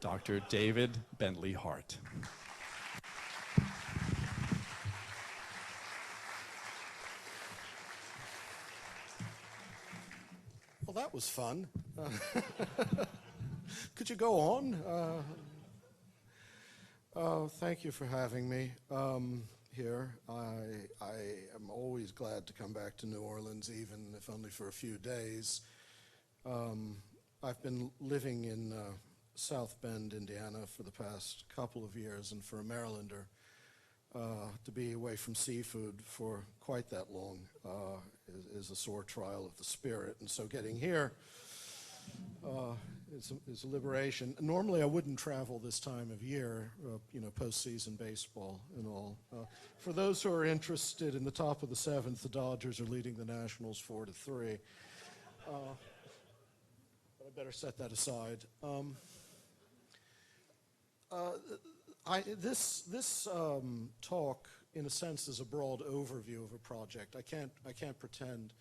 Dr. David Bentley Hart. Well, that was fun. Could you go on? Thank you for having me here. I am always glad to come back to New Orleans, even if only for a few days. I've been living in South Bend, Indiana for the past couple of years, and for a Marylander, to be away from seafood for quite that long is a sore trial of the spirit. And so getting here is a liberation. Normally I wouldn't travel this time of year, postseason baseball and all. For those who are interested, in the top of the seventh, the Dodgers are leading the Nationals 4-3. But I better set that aside. This talk, in a sense, is a broad overview of a project. I can't pretend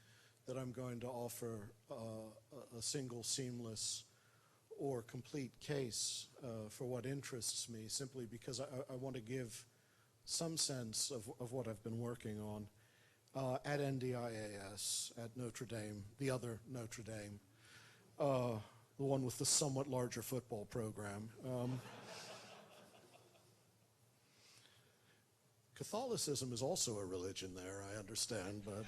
that I'm going to offer a single, seamless, or complete case for what interests me, simply because I want to give some sense of what I've been working on at NDIAS, at Notre Dame, the other Notre Dame, the one with the somewhat larger football program. Catholicism is also a religion there, I understand, but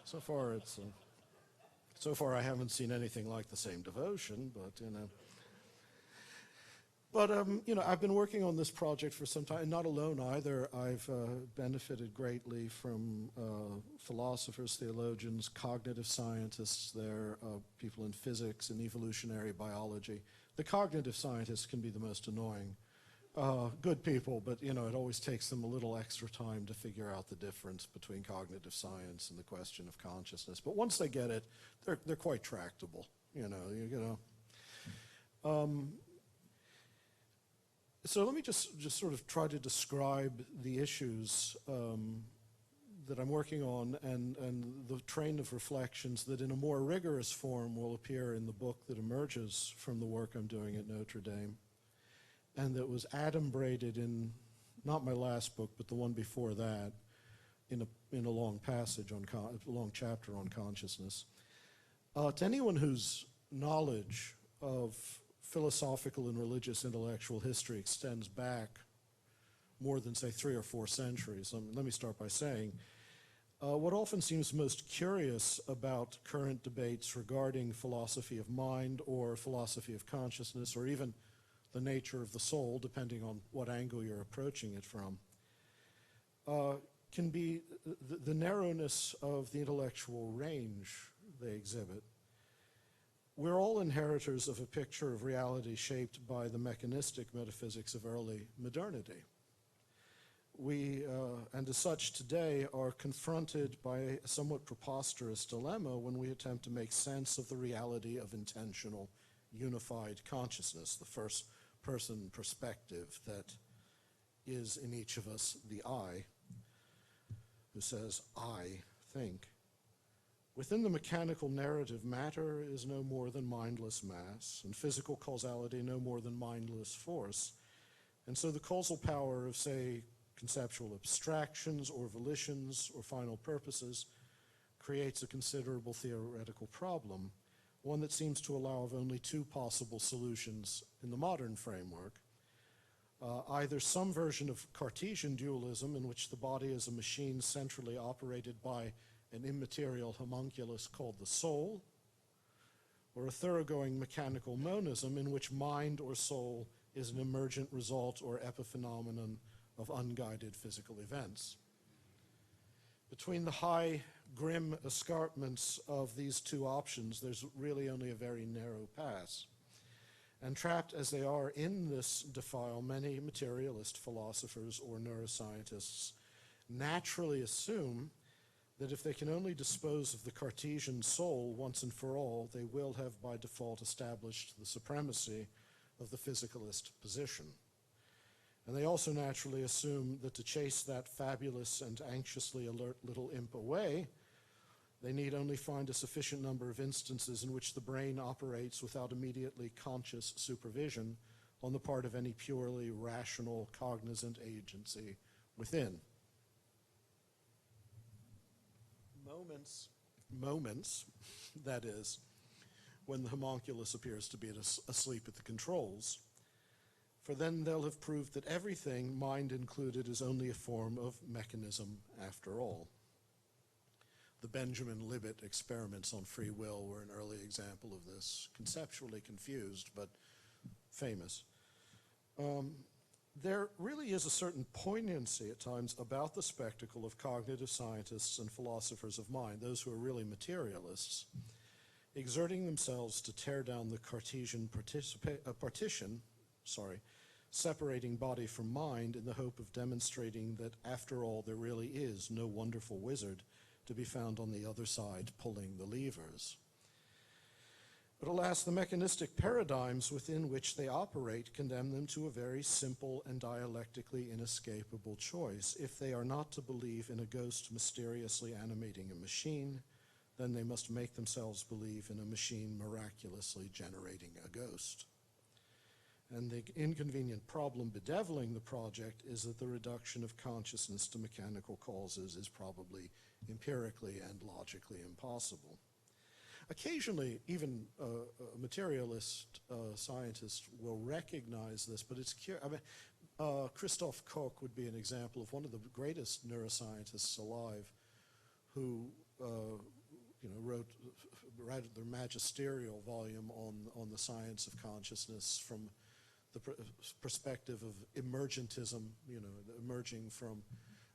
so far I haven't seen anything like the same devotion, but I've been working on this project for some time, and not alone either. I've benefited greatly from philosophers, theologians, cognitive scientists. There are people in physics and evolutionary biology. The cognitive scientists can be the most annoying. Good people, but it always takes them a little extra time to figure out the difference between cognitive science and the question of consciousness. But once they get it, they're quite tractable. So let me just sort of try to describe the issues that I'm working on and the train of reflections that in a more rigorous form will appear in the book that emerges from the work I'm doing at Notre Dame, and that was adumbrated in, not my last book, but the one before that, in a long passage on a long chapter on consciousness. To anyone whose knowledge of philosophical and religious intellectual history extends back more than, say, 3 or 4 centuries, let me start by saying, what often seems most curious about current debates regarding philosophy of mind or philosophy of consciousness, or even the nature of the soul, depending on what angle you're approaching it from, can be the narrowness of the intellectual range they exhibit. We're all inheritors of a picture of reality shaped by the mechanistic metaphysics of early modernity. We, and as such today, are confronted by a somewhat preposterous dilemma when we attempt to make sense of the reality of intentional, unified consciousness, the first-person perspective that is in each of us the I, who says, I think. Within the mechanical narrative, matter is no more than mindless mass, and physical causality no more than mindless force. And so the causal power of, say, conceptual abstractions or volitions or final purposes creates a considerable theoretical problem, one that seems to allow of only 2 possible solutions in the modern framework. Either some version of Cartesian dualism, in which the body is a machine centrally operated by an immaterial homunculus called the soul, or a thoroughgoing mechanical monism in which mind or soul is an emergent result or epiphenomenon of unguided physical events. Between the high, grim escarpments of these 2 options, there's really only a very narrow pass. And trapped as they are in this defile, many materialist philosophers or neuroscientists naturally assume that if they can only dispose of the Cartesian soul once and for all, they will have by default established the supremacy of the physicalist position. And they also naturally assume that to chase that fabulous and anxiously alert little imp away, They need only find a sufficient number of instances in which the brain operates without immediately conscious supervision on the part of any purely rational, cognizant agency within. Moments, that is, when the homunculus appears to be asleep at the controls, for then they'll have proved that everything, mind included, is only a form of mechanism after all. The Benjamin Libet experiments on free will were an early example of this, conceptually confused, but famous. There really is a certain poignancy at times about the spectacle of cognitive scientists and philosophers of mind, those who are really materialists, exerting themselves to tear down the Cartesian partition, separating body from mind in the hope of demonstrating that, after all, there really is no wonderful wizard to be found on the other side pulling the levers. But alas, the mechanistic paradigms within which they operate condemn them to a very simple and dialectically inescapable choice. If they are not to believe in a ghost mysteriously animating a machine, then they must make themselves believe in a machine miraculously generating a ghost. And the inconvenient problem bedeviling the project is that the reduction of consciousness to mechanical causes is probably empirically and logically impossible. Occasionally, even a materialist scientist will recognize this, but it's Christoph Koch would be an example of one of the greatest neuroscientists alive, who wrote their magisterial volume on the science of consciousness from the perspective of emergentism, emerging from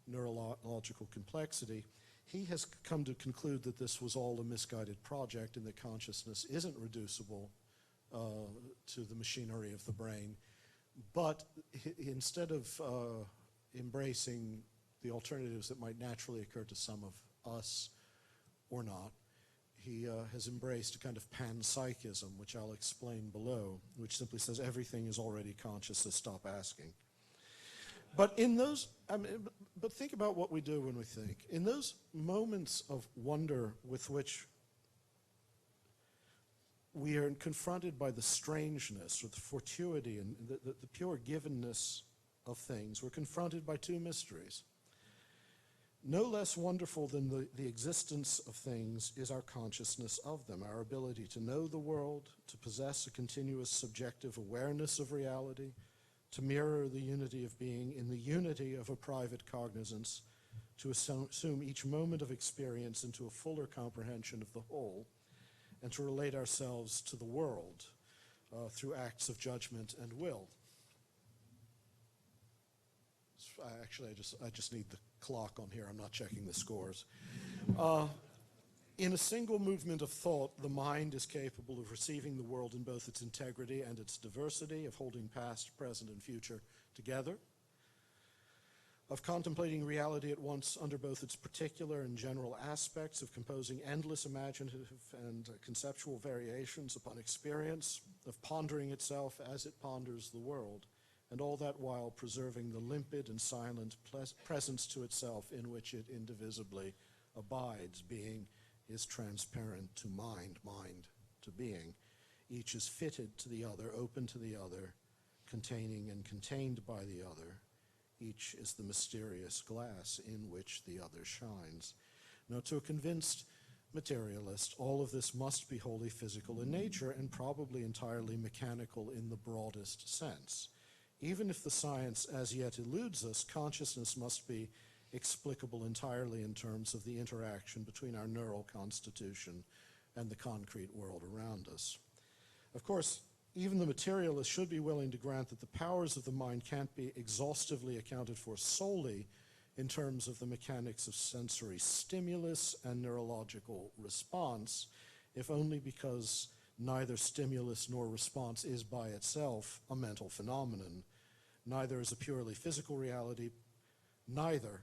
neurological complexity. He has come to conclude that this was all a misguided project and that consciousness isn't reducible to the machinery of the brain. But instead of embracing the alternatives that might naturally occur to some of us or not, he has embraced a kind of panpsychism, which I'll explain below, which simply says everything is already conscious, so stop asking. But but think about what we do when we think. In those moments of wonder with which we are confronted by the strangeness or the fortuity and the pure givenness of things, we're confronted by two mysteries. No less wonderful than the existence of things is our consciousness of them, our ability to know the world, to possess a continuous subjective awareness of reality, to mirror the unity of being in the unity of a private cognizance, to assume each moment of experience into a fuller comprehension of the whole, and to relate ourselves to the world through acts of judgment and will. Actually, I just need the clock on here. I'm not checking the scores. In a single movement of thought, the mind is capable of receiving the world in both its integrity and its diversity, of holding past, present, and future together, of contemplating reality at once under both its particular and general aspects, of composing endless imaginative and conceptual variations upon experience, of pondering itself as it ponders the world, and all that while preserving the limpid and silent presence to itself in which it indivisibly abides. Being is transparent to mind, mind to being. Each is fitted to the other, open to the other, containing and contained by the other. Each is the mysterious glass in which the other shines. Now, to a convinced materialist, all of this must be wholly physical in nature and probably entirely mechanical in the broadest sense. Even if the science as yet eludes us, consciousness must be explicable entirely in terms of the interaction between our neural constitution and the concrete world around us. Of course, even the materialist should be willing to grant that the powers of the mind can't be exhaustively accounted for solely in terms of the mechanics of sensory stimulus and neurological response, if only because neither stimulus nor response is by itself a mental phenomenon. Neither is a purely physical reality, neither,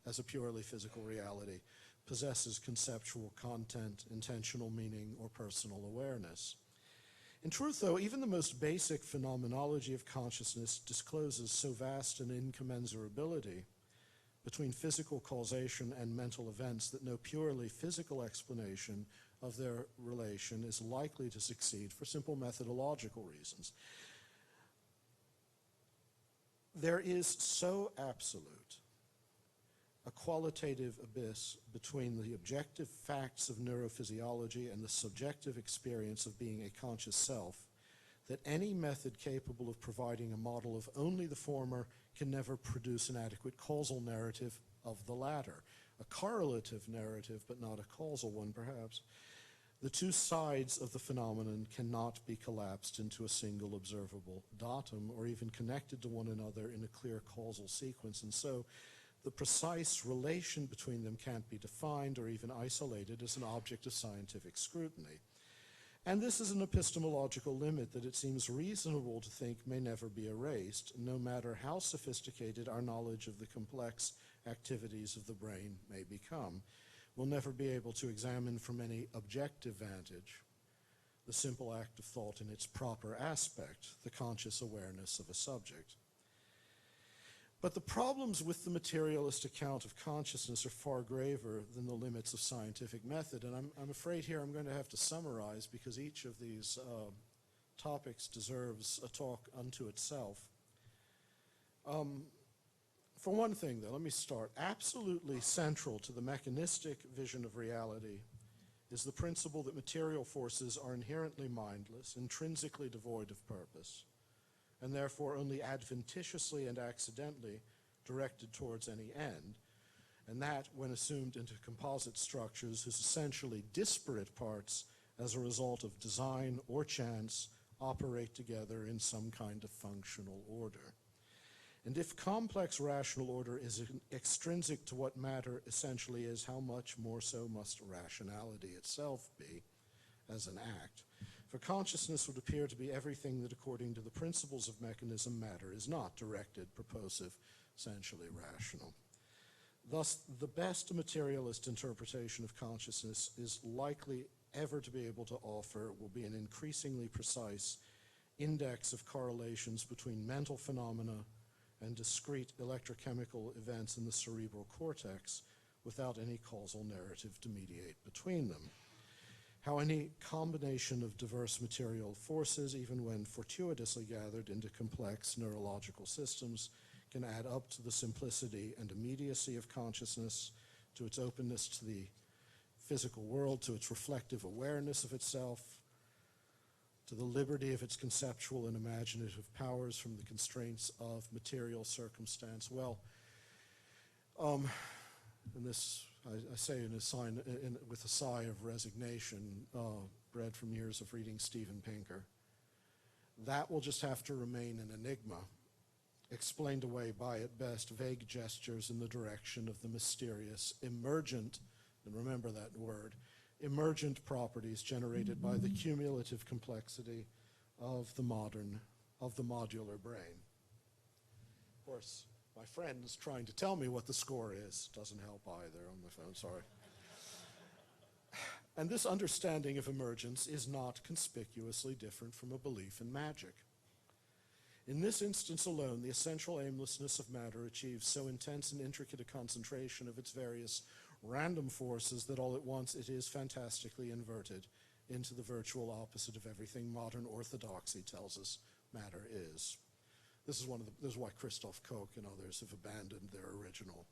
as a purely physical reality, possesses conceptual content, intentional meaning, or personal awareness. In truth, though, even the most basic phenomenology of consciousness discloses so vast an incommensurability between physical causation and mental events that no purely physical explanation of their relation is likely to succeed for simple methodological reasons. There is so absolute a qualitative abyss between the objective facts of neurophysiology and the subjective experience of being a conscious self that any method capable of providing a model of only the former can never produce an adequate causal narrative of the latter. A correlative narrative, but not a causal one, perhaps. The two sides of the phenomenon cannot be collapsed into a single observable datum or even connected to one another in a clear causal sequence, and so the precise relation between them can't be defined or even isolated as an object of scientific scrutiny. And this is an epistemological limit that it seems reasonable to think may never be erased, no matter how sophisticated our knowledge of the complex activities of the brain may become. We'll never be able to examine from any objective vantage the simple act of thought in its proper aspect, the conscious awareness of a subject. But the problems with the materialist account of consciousness are far graver than the limits of scientific method. And I'm afraid here I'm going to have to summarize because each of these topics deserves a talk unto itself. For one thing, though, let me start. Absolutely central to the mechanistic vision of reality is the principle that material forces are inherently mindless, intrinsically devoid of purpose, and therefore only adventitiously and accidentally directed towards any end, and that, when assumed into composite structures whose essentially disparate parts, as a result of design or chance, operate together in some kind of functional order. And if complex rational order is extrinsic to what matter essentially is, how much more so must rationality itself be as an act? For consciousness would appear to be everything that, according to the principles of mechanism, matter is not: directed, purposive, essentially rational. Thus, the best materialist interpretation of consciousness is likely ever to be able to offer will be an increasingly precise index of correlations between mental phenomena and discrete electrochemical events in the cerebral cortex without any causal narrative to mediate between them. How any combination of diverse material forces, even when fortuitously gathered into complex neurological systems, can add up to the simplicity and immediacy of consciousness, to its openness to the physical world, to its reflective awareness of itself, to the liberty of its conceptual and imaginative powers from the constraints of material circumstance. Well, and this I say with a sigh of resignation, bred from years of reading Steven Pinker. That will just have to remain an enigma, explained away by, at best, vague gestures in the direction of the mysterious emergent, and remember that word, emergent properties generated by the cumulative complexity of the modular brain. Of course, my friend's trying to tell me what the score is. Doesn't help either on my phone, sorry. And this understanding of emergence is not conspicuously different from a belief in magic. In this instance alone, the essential aimlessness of matter achieves so intense and intricate a concentration of its various random forces that all at once it is fantastically inverted into the virtual opposite of everything modern orthodoxy tells us matter is. This is why Christoph Koch and others have abandoned their original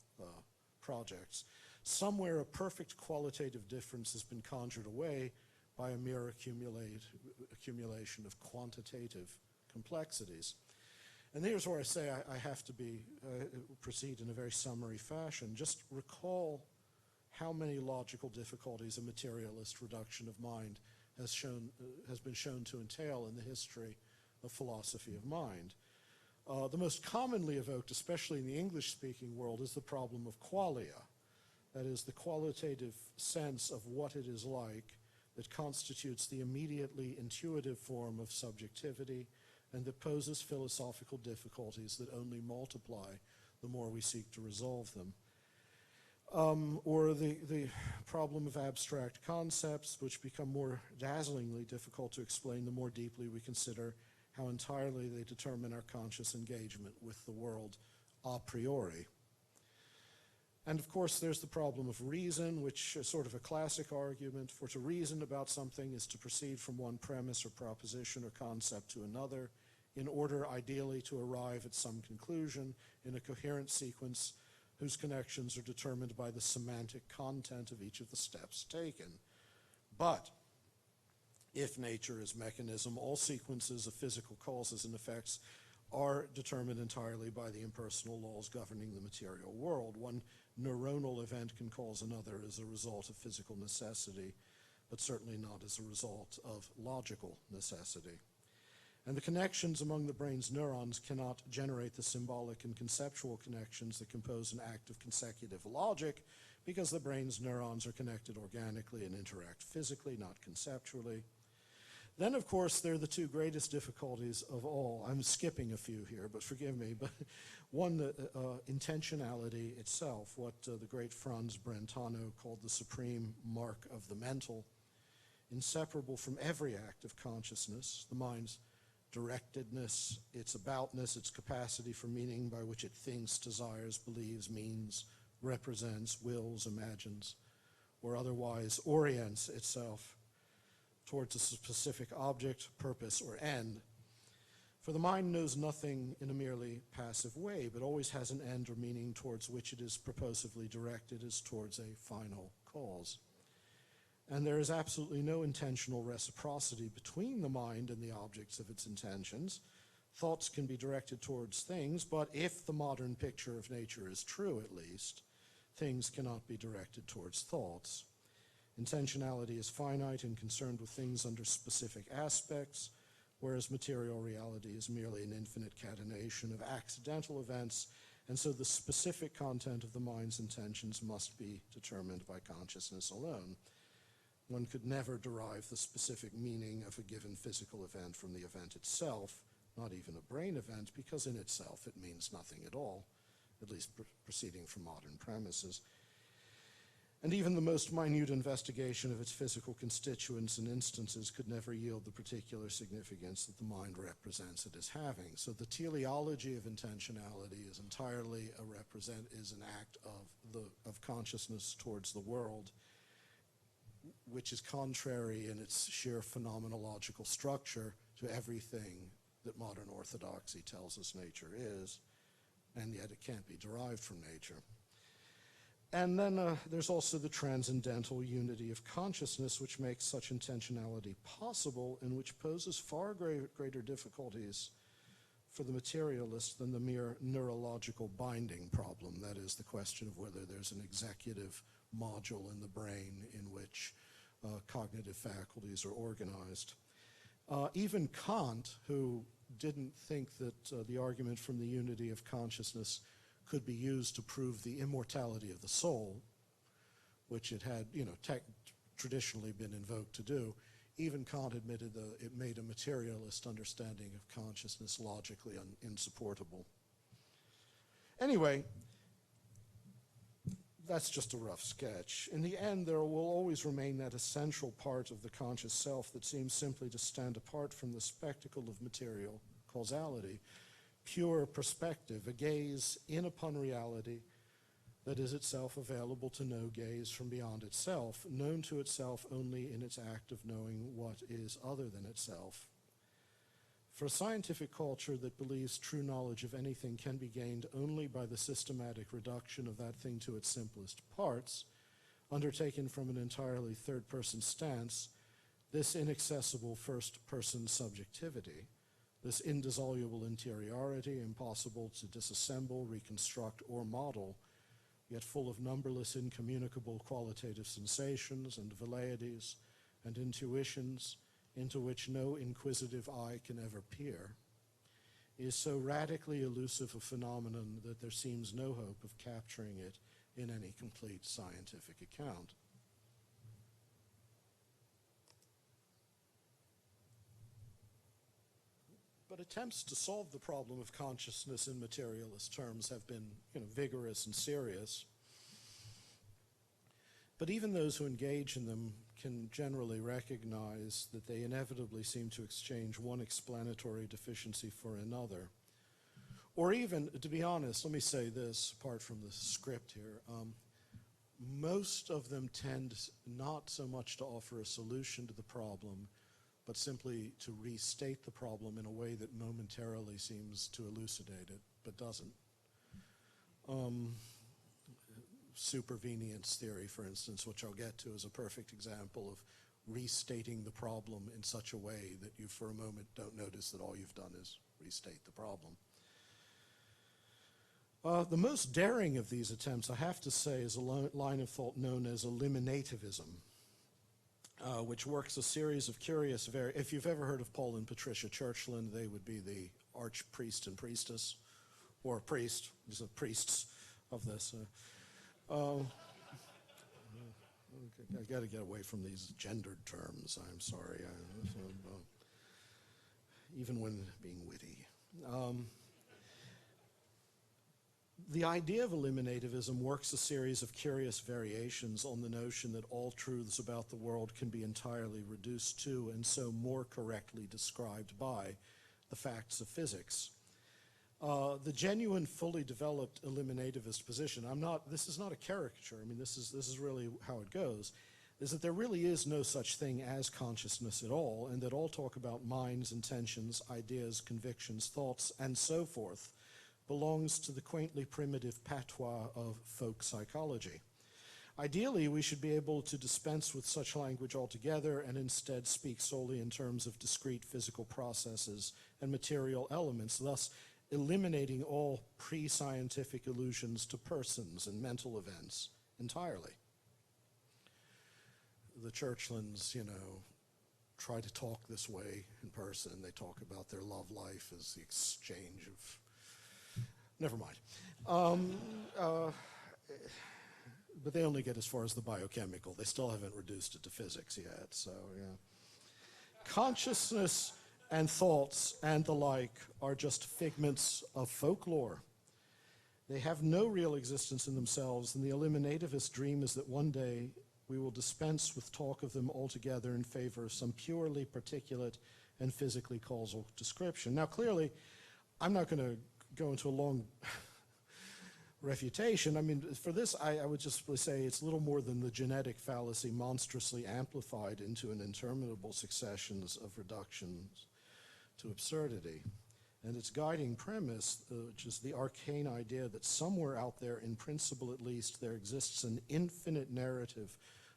projects. Somewhere a perfect qualitative difference has been conjured away by a mere accumulation of quantitative complexities. And here's where I say I have to proceed in a very summary fashion. Just recall how many logical difficulties a materialist reduction of mind has been shown to entail in the history of philosophy of mind. The most commonly evoked, especially in the English-speaking world, is the problem of qualia. That is, the qualitative sense of what it is like that constitutes the immediately intuitive form of subjectivity and that poses philosophical difficulties that only multiply the more we seek to resolve them. Or the problem of abstract concepts, which become more dazzlingly difficult to explain the more deeply we consider how entirely they determine our conscious engagement with the world a priori. And of course, there's the problem of reason, which is sort of a classic argument. For to reason about something is to proceed from one premise or proposition or concept to another, in order ideally to arrive at some conclusion in a coherent sequence whose connections are determined by the semantic content of each of the steps taken. But if nature is mechanism, all sequences of physical causes and effects are determined entirely by the impersonal laws governing the material world. One neuronal event can cause another as a result of physical necessity, but certainly not as a result of logical necessity. And the connections among the brain's neurons cannot generate the symbolic and conceptual connections that compose an act of consecutive logic, because the brain's neurons are connected organically and interact physically, not conceptually. Then, of course, there are the two greatest difficulties of all. I'm skipping a few here, but forgive me. But one, intentionality itself, what the great Franz Brentano called the supreme mark of the mental, inseparable from every act of consciousness, the mind's directedness, its aboutness, its capacity for meaning by which it thinks, desires, believes, means, represents, wills, imagines, or otherwise orients itself towards a specific object, purpose, or end. For the mind knows nothing in a merely passive way, but always has an end or meaning towards which it is purposively directed as towards a final cause. And there is absolutely no intentional reciprocity between the mind and the objects of its intentions. Thoughts can be directed towards things, but if the modern picture of nature is true, at least, things cannot be directed towards thoughts. Intentionality is finite and concerned with things under specific aspects, whereas material reality is merely an infinite catenation of accidental events, and so the specific content of the mind's intentions must be determined by consciousness alone. One could never derive the specific meaning of a given physical event from the event itself, not even a brain event, because in itself it means nothing at all, at least proceeding from modern premises. And even the most minute investigation of its physical constituents and instances could never yield the particular significance that the mind represents it as having. So the teleology of intentionality is entirely is an act of consciousness towards the world, which is contrary in its sheer phenomenological structure to everything that modern orthodoxy tells us nature is, and yet it can't be derived from nature. And then there's also the transcendental unity of consciousness, which makes such intentionality possible and which poses far greater difficulties for the materialist than the mere neurological binding problem. That is, the question of whether there's an executive module in the brain in which cognitive faculties are organized. Even Kant, who didn't think that the argument from the unity of consciousness could be used to prove the immortality of the soul, which it had, traditionally been invoked to do, even Kant admitted that it made a materialist understanding of consciousness logically insupportable. Anyway, that's just a rough sketch. In the end, there will always remain that essential part of the conscious self that seems simply to stand apart from the spectacle of material causality. Pure perspective, a gaze in upon reality that is itself available to no gaze from beyond itself, known to itself only in its act of knowing what is other than itself. For a scientific culture that believes true knowledge of anything can be gained only by the systematic reduction of that thing to its simplest parts, undertaken from an entirely third-person stance, this inaccessible first-person subjectivity, this indissoluble interiority, impossible to disassemble, reconstruct, or model, yet full of numberless incommunicable qualitative sensations and velleities and intuitions into which no inquisitive eye can ever peer, is so radically elusive a phenomenon that there seems no hope of capturing it in any complete scientific account. But attempts to solve the problem of consciousness in materialist terms have been, vigorous and serious. But even those who engage in them can generally recognize that they inevitably seem to exchange one explanatory deficiency for another. Or even, to be honest, let me say this, apart from the script here, most of them tend not so much to offer a solution to the problem, but simply to restate the problem in a way that momentarily seems to elucidate it, but doesn't. Supervenience theory, for instance, which I'll get to, is a perfect example of restating the problem in such a way that you for a moment don't notice that all you've done is restate the problem. The most daring of these attempts, I have to say, is a line of thought known as eliminativism, which works a series of curious if you've ever heard of Paul and Patricia Churchland, they would be the archpriest and priestess, or priest, these are priests of this. I got to get away from these gendered terms, I'm sorry, even when being witty. The idea of eliminativism works a series of curious variations on the notion that all truths about the world can be entirely reduced to, and so more correctly described by, the facts of physics. The genuine, fully developed eliminativist position, this is not a caricature, I mean, this is really how it goes, is that there really is no such thing as consciousness at all, and that all talk about minds, intentions, ideas, convictions, thoughts, and so forth, belongs to the quaintly primitive patois of folk psychology. Ideally, we should be able to dispense with such language altogether and instead speak solely in terms of discrete physical processes and material elements, thus eliminating all pre-scientific allusions to persons and mental events entirely. The Churchlands, try to talk this way in person. They talk about their love life as the exchange of... Never mind. But they only get as far as the biochemical. They still haven't reduced it to physics yet, so yeah. Consciousness and thoughts and the like are just figments of folklore. They have no real existence in themselves, and the eliminativist dream is that one day we will dispense with talk of them altogether in favor of some purely particulate and physically causal description. Now, clearly, I'm not going to go into a long refutation. I mean, for this, I would just say it's little more than the genetic fallacy monstrously amplified into an interminable successions of reductions to absurdity. And its guiding premise, which is the arcane idea that somewhere out there, in principle at least, there exists an infinite narrative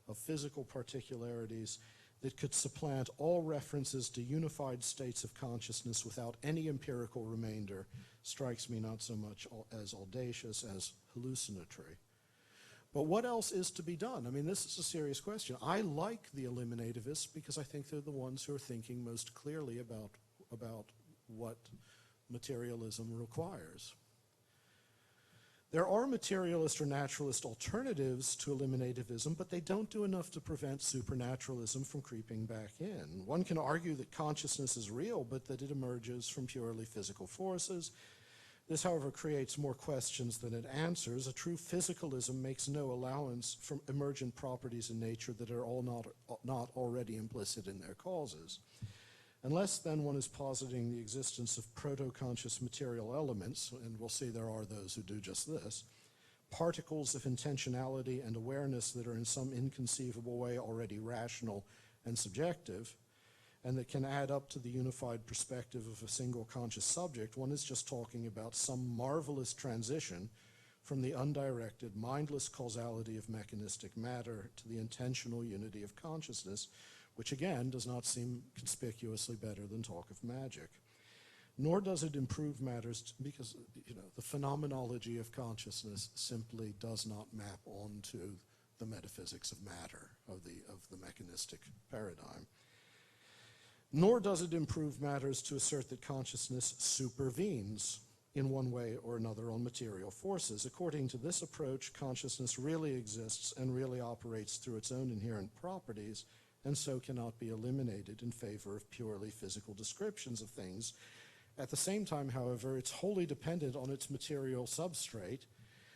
of physical particularities that could supplant all references to unified states of consciousness without any empirical remainder, strikes me not so much as audacious as hallucinatory. But what else is to be done? I mean, this is a serious question. I like the eliminativists because I think they're the ones who are thinking most clearly about what materialism requires. There are materialist or naturalist alternatives to eliminativism, but they don't do enough to prevent supernaturalism from creeping back in. One can argue that consciousness is real, but that it emerges from purely physical forces. This, however, creates more questions than it answers. A true physicalism makes no allowance for emergent properties in nature that are all not already implicit in their causes. Unless then one is positing the existence of proto-conscious material elements, and we'll see there are those who do just this, particles of intentionality and awareness that are in some inconceivable way already rational and subjective, and that can add up to the unified perspective of a single conscious subject, one is just talking about some marvelous transition from the undirected, mindless causality of mechanistic matter to the intentional unity of consciousness, which again does not seem conspicuously better than talk of magic. Nor does it improve matters because the phenomenology of consciousness simply does not map onto the metaphysics of matter, of the mechanistic paradigm. Nor does it improve matters to assert that consciousness supervenes in one way or another on material forces. According to this approach, consciousness really exists and really operates through its own inherent properties, and so cannot be eliminated in favor of purely physical descriptions of things. At the same time, however, it's wholly dependent on its material substrate,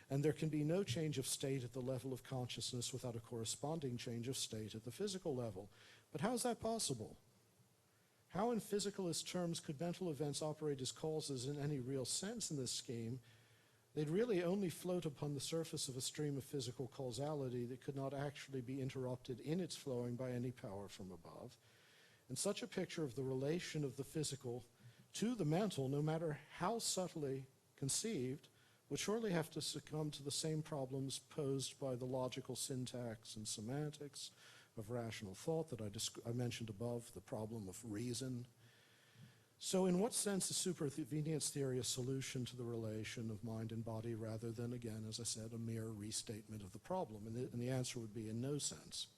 and there can be no change of state at the level of consciousness without a corresponding change of state at the physical level. But how is that possible? How in physicalist terms could mental events operate as causes in any real sense in this scheme? They'd really only float upon the surface of a stream of physical causality that could not actually be interrupted in its flowing by any power from above. And such a picture of the relation of the physical to the mental, no matter how subtly conceived, would surely have to succumb to the same problems posed by the logical syntax and semantics of rational thought that I mentioned above, the problem of reason. So in what sense is supervenience theory a solution to the relation of mind and body rather than, again, as I said, a mere restatement of the problem? And the answer would be in no sense.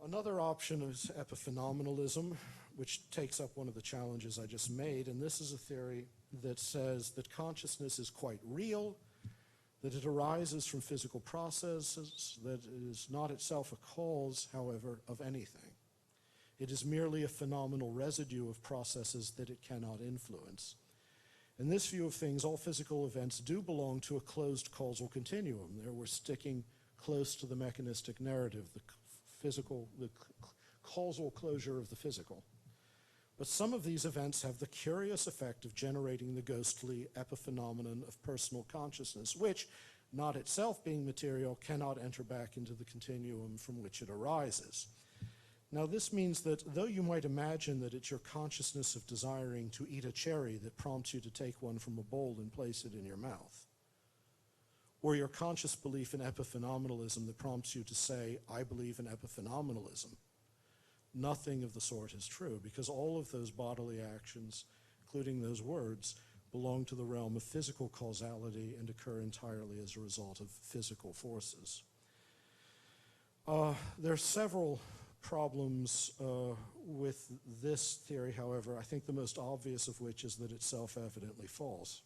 Another option is epiphenomenalism, which takes up one of the challenges I just made, and this is a theory that says that consciousness is quite real, that it arises from physical processes, that it is not itself a cause, however, of anything. It is merely a phenomenal residue of processes that it cannot influence. In this view of things, all physical events do belong to a closed causal continuum. There we're sticking close to the mechanistic narrative, the causal closure of the physical. But some of these events have the curious effect of generating the ghostly epiphenomenon of personal consciousness, which, not itself being material, cannot enter back into the continuum from which it arises. Now, this means that though you might imagine that it's your consciousness of desiring to eat a cherry that prompts you to take one from a bowl and place it in your mouth, or your conscious belief in epiphenomenalism that prompts you to say, I believe in epiphenomenalism, nothing of the sort is true, because all of those bodily actions, including those words, belong to the realm of physical causality and occur entirely as a result of physical forces. There are several problems with this theory, however, I think the most obvious of which is that it's self-evidently false.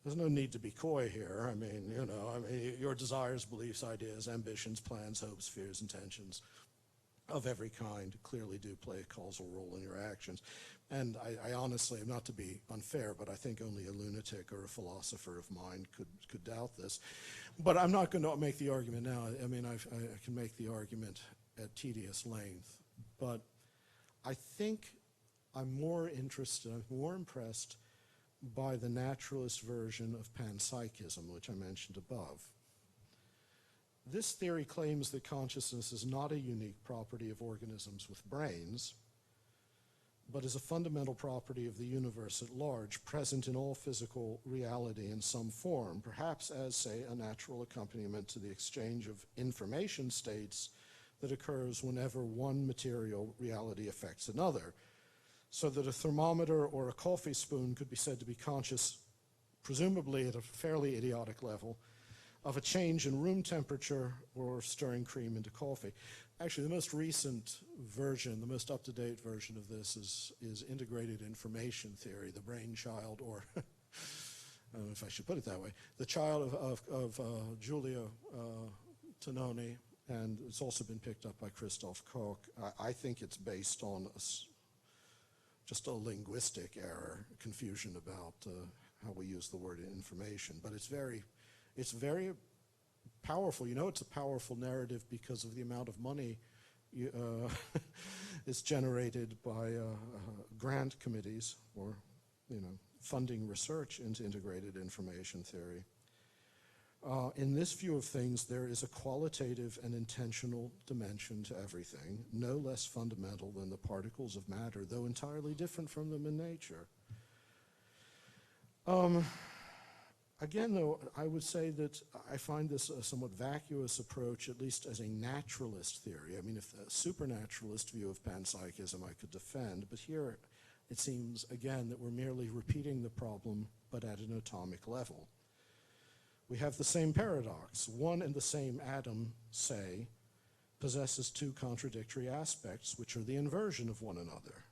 There's no need to be coy here. I mean, your desires, beliefs, ideas, ambitions, plans, hopes, fears, intentions of every kind clearly do play a causal role in your actions. And I honestly, not to be unfair, but I think only a lunatic or a philosopher of mind could doubt this. But I'm not going to make the argument now. I mean, I can make the argument at tedious length. But I think I'm more interested, I'm more impressed by the naturalist version of panpsychism, which I mentioned above. This theory claims that consciousness is not a unique property of organisms with brains, but is a fundamental property of the universe at large, present in all physical reality in some form, perhaps as, say, a natural accompaniment to the exchange of information states that occurs whenever one material reality affects another, so that a thermometer or a coffee spoon could be said to be conscious, presumably at a fairly idiotic level, of a change in room temperature or stirring cream into coffee. Actually, the most recent version, the most up-to-date version of this is integrated information theory, the brainchild, or I don't know if I should put it that way, the child of Giulio Tononi, and it's also been picked up by Christoph Koch. I think it's based on just a linguistic error, confusion about how we use the word information, but it's very powerful. You know, it's a powerful narrative because of the amount of money is generated by grant committees or, funding research into integrated information theory. In this view of things, there is a qualitative and intentional dimension to everything, no less fundamental than the particles of matter, though entirely different from them in nature. Again, though, I would say that I find this a somewhat vacuous approach, at least as a naturalist theory. I mean, if a supernaturalist view of panpsychism I could defend, but here it seems, again, that we're merely repeating the problem, but at an atomic level. We have the same paradox. One and the same atom, say, possesses two contradictory aspects, which are the inversion of one another.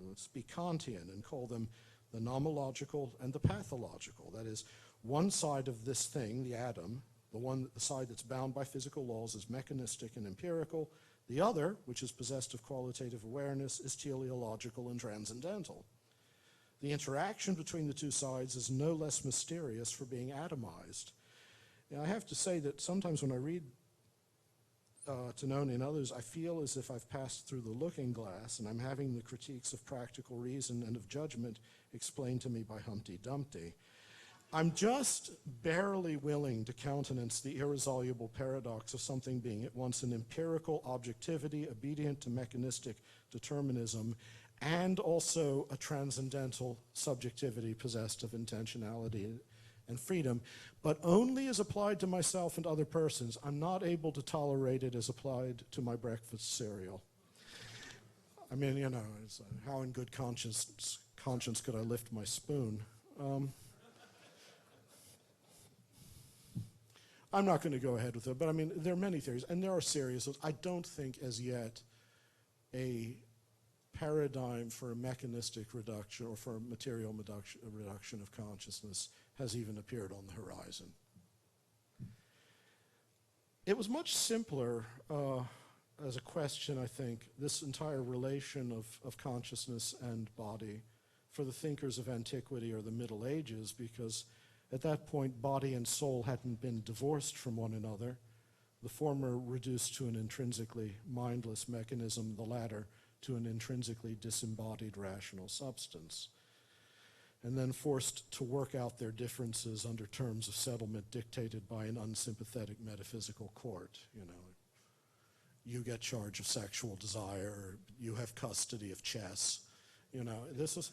Let's be Kantian and call them the nomological and the pathological. That is, one side of this thing, the atom, the side that's bound by physical laws, is mechanistic and empirical. The other, which is possessed of qualitative awareness, is teleological and transcendental. The interaction between the two sides is no less mysterious for being atomized. I have to say that sometimes when I read to Noni and others, I feel as if I've passed through the looking glass and I'm having the critiques of practical reason and of judgment explained to me by Humpty Dumpty. I'm just barely willing to countenance the irresoluble paradox of something being at once an empirical objectivity obedient to mechanistic determinism and also a transcendental subjectivity possessed of intentionality and freedom, but only as applied to myself and other persons. I'm not able to tolerate it as applied to my breakfast cereal. I mean, you know, how in good conscience could I lift my spoon? I'm not going to go ahead with it, but I mean, there are many theories, and there are serious. I don't think as yet a paradigm for a mechanistic reduction or for a material reduction of consciousness has even appeared on the horizon. It was much simpler as a question, I think, this entire relation of consciousness and body for the thinkers of antiquity or the Middle Ages, because at that point body and soul hadn't been divorced from one another, the former reduced to an intrinsically mindless mechanism, the latter to an intrinsically disembodied rational substance, and then forced to work out their differences under terms of settlement dictated by an unsympathetic metaphysical court. You know, you get charge of sexual desire, you have custody of chess. You know, this is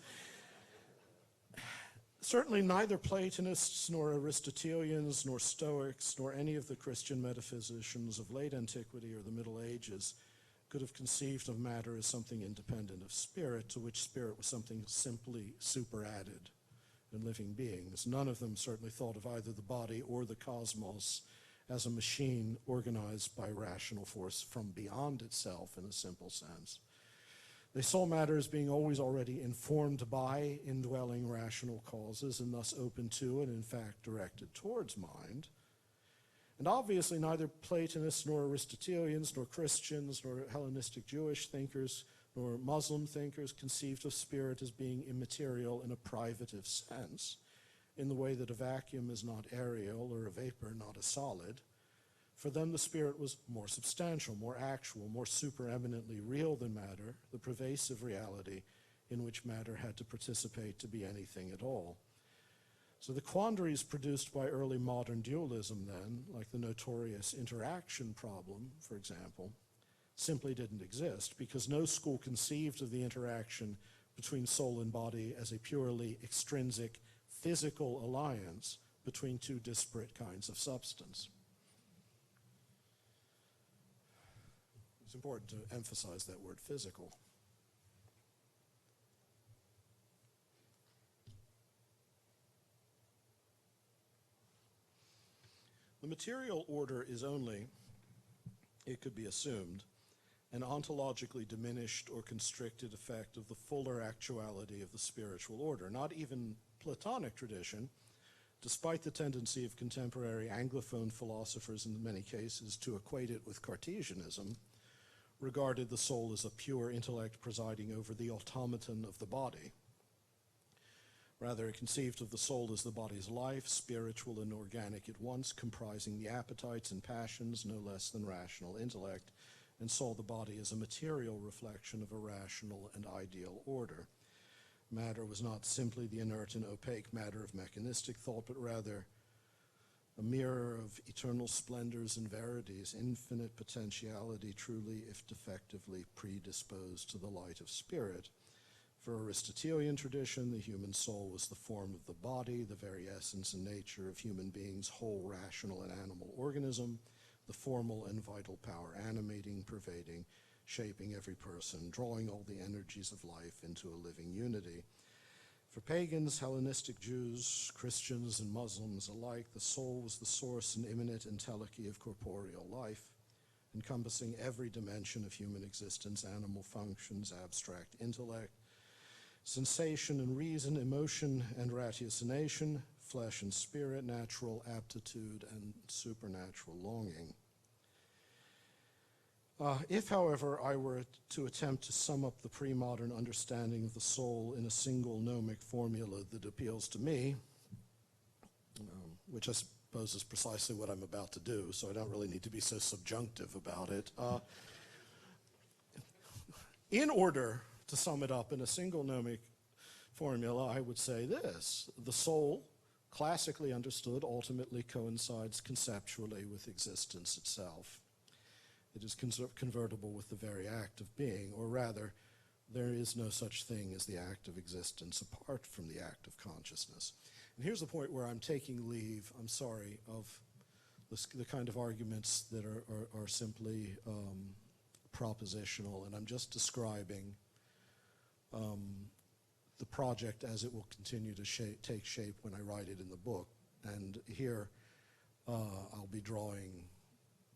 certainly neither Platonists nor Aristotelians nor Stoics nor any of the Christian metaphysicians of late antiquity or the Middle Ages could have conceived of matter as something independent of spirit, to which spirit was something simply superadded in living beings. None of them certainly thought of either the body or the cosmos as a machine organized by rational force from beyond itself in a simple sense. They saw matter as being always already informed by indwelling rational causes and thus open to and in fact directed towards mind. And obviously neither Platonists nor Aristotelians nor Christians nor Hellenistic Jewish thinkers nor Muslim thinkers conceived of spirit as being immaterial in a privative sense, in the way that a vacuum is not aerial or a vapor not a solid. For them the spirit was more substantial, more actual, more supereminently real than matter, the pervasive reality in which matter had to participate to be anything at all. So the quandaries produced by early modern dualism then, like the notorious interaction problem, for example, simply didn't exist because no school conceived of the interaction between soul and body as a purely extrinsic physical alliance between two disparate kinds of substance. It's important to emphasize that word physical. The material order is only, it could be assumed, an ontologically diminished or constricted effect of the fuller actuality of the spiritual order. Not even Platonic tradition, despite the tendency of contemporary Anglophone philosophers in many cases to equate it with Cartesianism, regarded the soul as a pure intellect presiding over the automaton of the body. Rather, it conceived of the soul as the body's life, spiritual and organic at once, comprising the appetites and passions no less than rational intellect, and saw the body as a material reflection of a rational and ideal order. Matter was not simply the inert and opaque matter of mechanistic thought, but rather a mirror of eternal splendors and verities, infinite potentiality, truly, if defectively, predisposed to the light of spirit. For Aristotelian tradition, the human soul was the form of the body, the very essence and nature of human beings' whole rational and animal organism, the formal and vital power animating, pervading, shaping every person, drawing all the energies of life into a living unity. For pagans, Hellenistic Jews, Christians, and Muslims alike, the soul was the source and immanent entelechy of corporeal life, encompassing every dimension of human existence, animal functions, abstract intellect, sensation and reason, emotion and ratiocination, flesh and spirit, natural aptitude, and supernatural longing. If, however, I were to attempt to sum up the pre-modern understanding of the soul in a single gnomic formula that appeals to me, which presupposes precisely what I'm about to do, so I don't really need to be so subjunctive about it. In order to sum it up in a single gnomic formula, I would say this: the soul, classically understood, ultimately coincides conceptually with existence itself. It is convertible with the very act of being, or rather, there is no such thing as the act of existence apart from the act of consciousness. And here's the point where I'm taking leave, I'm sorry, of the kind of arguments that are simply propositional, and I'm just describing the project as it will continue to take shape when I write it in the book. And here I'll be drawing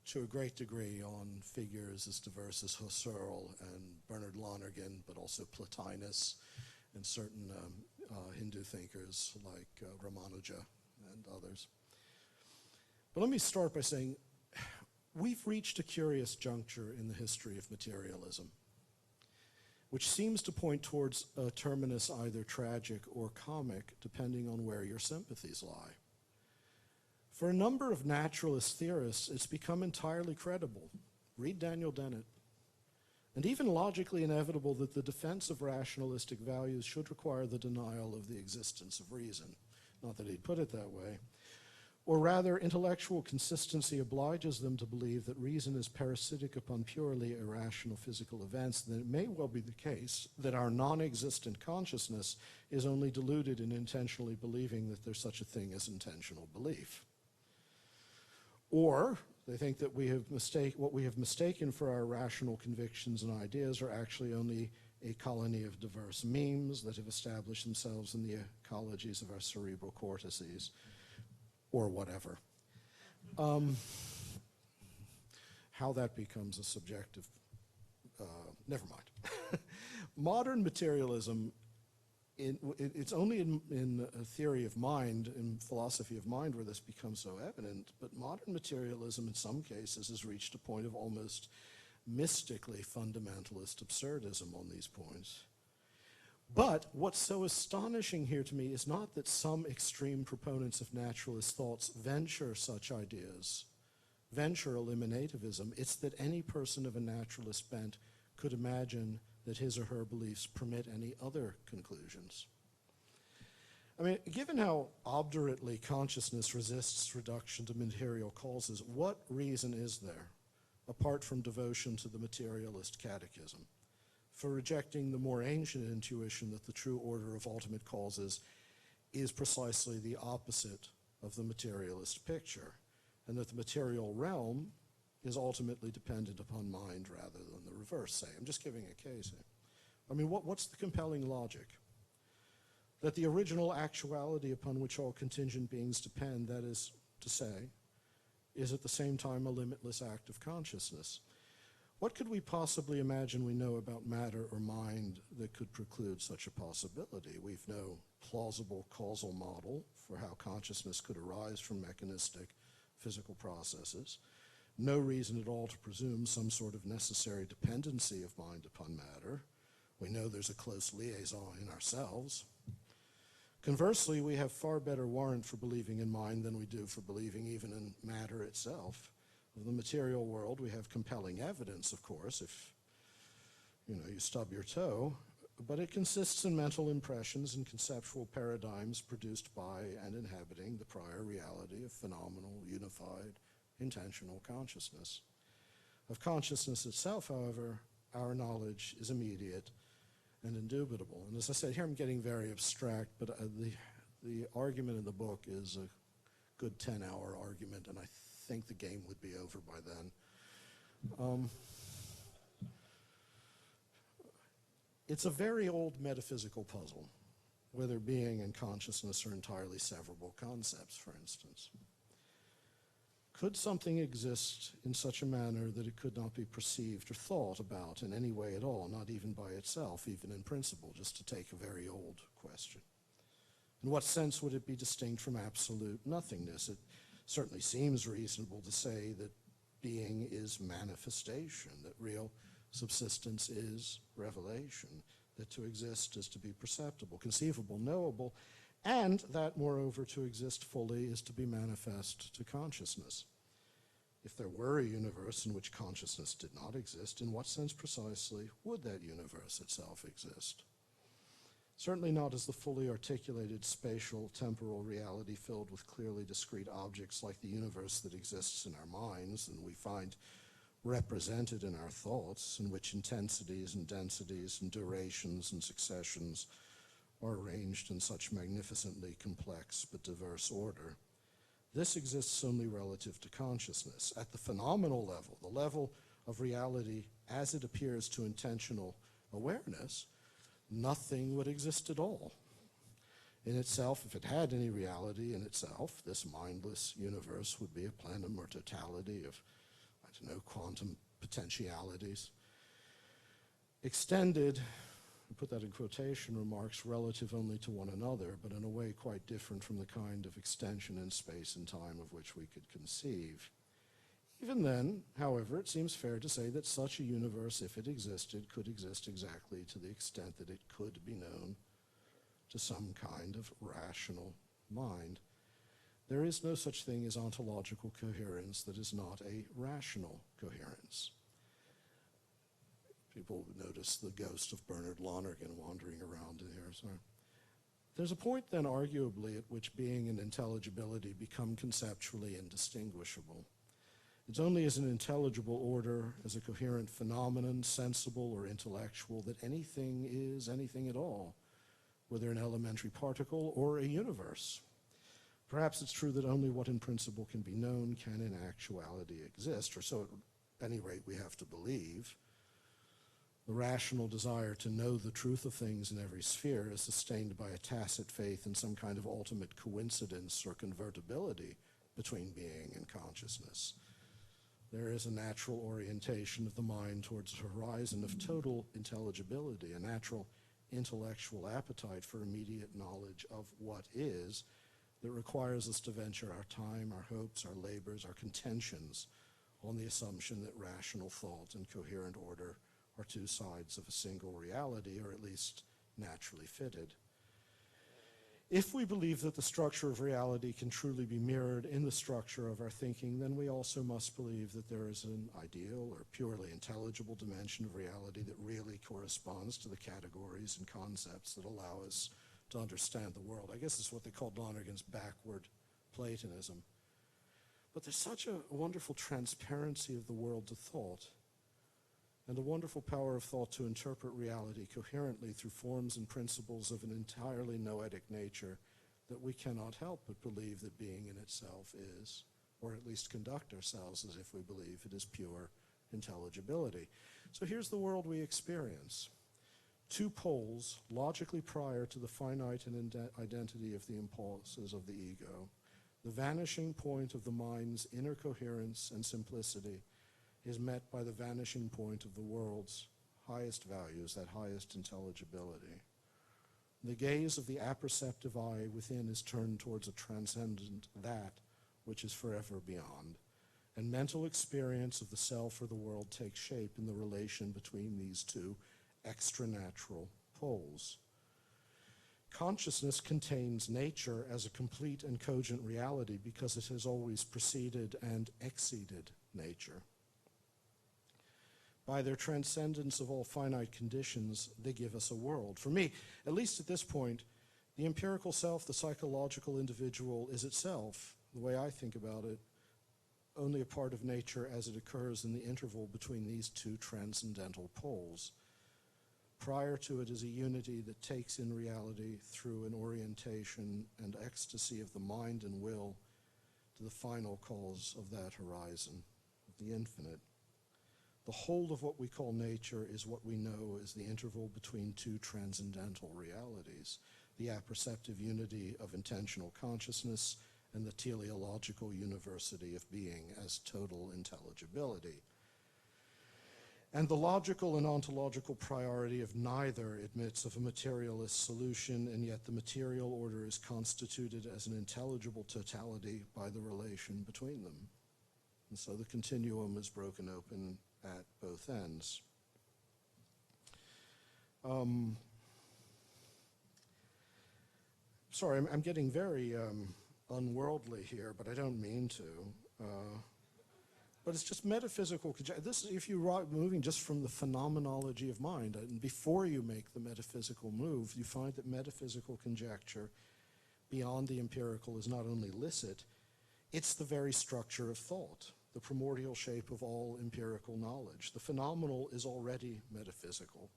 to a great degree on figures as diverse as Husserl and Bernard Lonergan, but also Plotinus and certain Hindu thinkers like Ramanuja and others. But let me start by saying we've reached a curious juncture in the history of materialism, which seems to point towards a terminus either tragic or comic, depending on where your sympathies lie. For a number of naturalist theorists, it's become entirely credible. Read Daniel Dennett. And even logically inevitable that the defense of rationalistic values should require the denial of the existence of reason. Not that he'd put it that way. Or rather, intellectual consistency obliges them to believe that reason is parasitic upon purely irrational physical events, then it may well be the case that our non-existent consciousness is only deluded in intentionally believing that there's such a thing as intentional belief. Or they think that what we have mistaken for our rational convictions and ideas are actually only a colony of diverse memes that have established themselves in the ecologies of our cerebral cortices, or whatever. How that becomes a subjective, never mind. Modern materialism, it's only in a theory of mind, in philosophy of mind, where this becomes so evident, but modern materialism in some cases has reached a point of almost mystically fundamentalist absurdism on these points. But what's so astonishing here to me is not that some extreme proponents of naturalist thoughts venture such ideas, venture eliminativism. It's that any person of a naturalist bent could imagine that his or her beliefs permit any other conclusions. I mean, given how obdurately consciousness resists reduction to material causes, what reason is there, apart from devotion to the materialist catechism, for rejecting the more ancient intuition that the true order of ultimate causes is precisely the opposite of the materialist picture, and that the material realm is ultimately dependent upon mind rather than the reverse, say? I'm just giving a case here. I mean, what's the compelling logic? That the original actuality upon which all contingent beings depend, that is to say, is at the same time a limitless act of consciousness. What could we possibly imagine we know about matter or mind that could preclude such a possibility? We've no plausible causal model for how consciousness could arise from mechanistic physical processes. No reason at all to presume some sort of necessary dependency of mind upon matter. We know there's a close liaison in ourselves. Conversely, we have far better warrant for believing in mind than we do for believing even in matter itself. Of the material world, we have compelling evidence, of course, if you stub your toe, but it consists in mental impressions and conceptual paradigms produced by and inhabiting the prior reality of phenomenal, unified, intentional consciousness. Of consciousness itself, however, our knowledge is immediate and indubitable. And as I said, here I'm getting very abstract, but the argument in the book is a good 10-hour argument, and I think the game would be over by then. It's a very old metaphysical puzzle, whether being and consciousness are entirely severable concepts, for instance. Could something exist in such a manner that it could not be perceived or thought about in any way at all, not even by itself, even in principle, just to take a very old question? In what sense would it be distinct from absolute nothingness? It certainly seems reasonable to say that being is manifestation, that real subsistence is revelation, that to exist is to be perceptible, conceivable, knowable, and that, moreover, to exist fully is to be manifest to consciousness. If there were a universe in which consciousness did not exist, in what sense precisely would that universe itself exist? Certainly not as the fully articulated spatial, temporal reality filled with clearly discrete objects like the universe that exists in our minds and we find represented in our thoughts, in which intensities and densities and durations and successions are arranged in such magnificently complex but diverse order. This exists only relative to consciousness. At the phenomenal level, the level of reality as it appears to intentional awareness, nothing would exist at all. In itself, if it had any reality in itself, this mindless universe would be a plenum or totality of, I don't know, quantum potentialities. Extended, I put that in quotation remarks, relative only to one another, but in a way quite different from the kind of extension in space and time of which we could conceive. Even then, however, it seems fair to say that such a universe, if it existed, could exist exactly to the extent that it could be known to some kind of rational mind. There is no such thing as ontological coherence that is not a rational coherence. People notice the ghost of Bernard Lonergan wandering around in here. So there's a point then, arguably, at which being and intelligibility become conceptually indistinguishable. It's only as an intelligible order, as a coherent phenomenon, sensible or intellectual, that anything is anything at all, whether an elementary particle or a universe. Perhaps it's true that only what in principle can be known can in actuality exist, or so at any rate we have to believe. The rational desire to know the truth of things in every sphere is sustained by a tacit faith in some kind of ultimate coincidence or convertibility between being and consciousness. There is a natural orientation of the mind towards a horizon of total intelligibility, a natural intellectual appetite for immediate knowledge of what is that requires us to venture our time, our hopes, our labors, our contentions on the assumption that rational thought and coherent order are two sides of a single reality, or at least naturally fitted. If we believe that the structure of reality can truly be mirrored in the structure of our thinking, then we also must believe that there is an ideal or purely intelligible dimension of reality that really corresponds to the categories and concepts that allow us to understand the world. I guess it's what they called Lonergan's backward Platonism. But there's such a wonderful transparency of the world to thought, and a wonderful power of thought to interpret reality coherently through forms and principles of an entirely noetic nature, that we cannot help but believe that being in itself is, or at least conduct ourselves as if we believe it is pure intelligibility. So here's the world we experience. Two poles, logically prior to the finite and identity of the impulses of the ego, the vanishing point of the mind's inner coherence and simplicity is met by the vanishing point of the world's highest values, that highest intelligibility. The gaze of the apperceptive eye within is turned towards a transcendent that which is forever beyond, and mental experience of the self or the world takes shape in the relation between these two extranatural poles. Consciousness contains nature as a complete and cogent reality because it has always preceded and exceeded nature. By their transcendence of all finite conditions, they give us a world. For me, at least at this point, the empirical self, the psychological individual, is itself, the way I think about it, only a part of nature as it occurs in the interval between these two transcendental poles. Prior to it is a unity that takes in reality through an orientation and ecstasy of the mind and will to the final cause of that horizon, the infinite. The whole of what we call nature is what we know as the interval between two transcendental realities, the apperceptive unity of intentional consciousness and the teleological university of being as total intelligibility. And the logical and ontological priority of neither admits of a materialist solution, and yet the material order is constituted as an intelligible totality by the relation between them. And so the continuum is broken open at both ends. Sorry, I'm getting very unworldly here, but I don't mean to. But it's just metaphysical conjecture. This is if you're moving just from the phenomenology of mind, and before you make the metaphysical move, you find that metaphysical conjecture beyond the empirical is not only licit, it's the very structure of thought, the primordial shape of all empirical knowledge. The phenomenal is already metaphysical.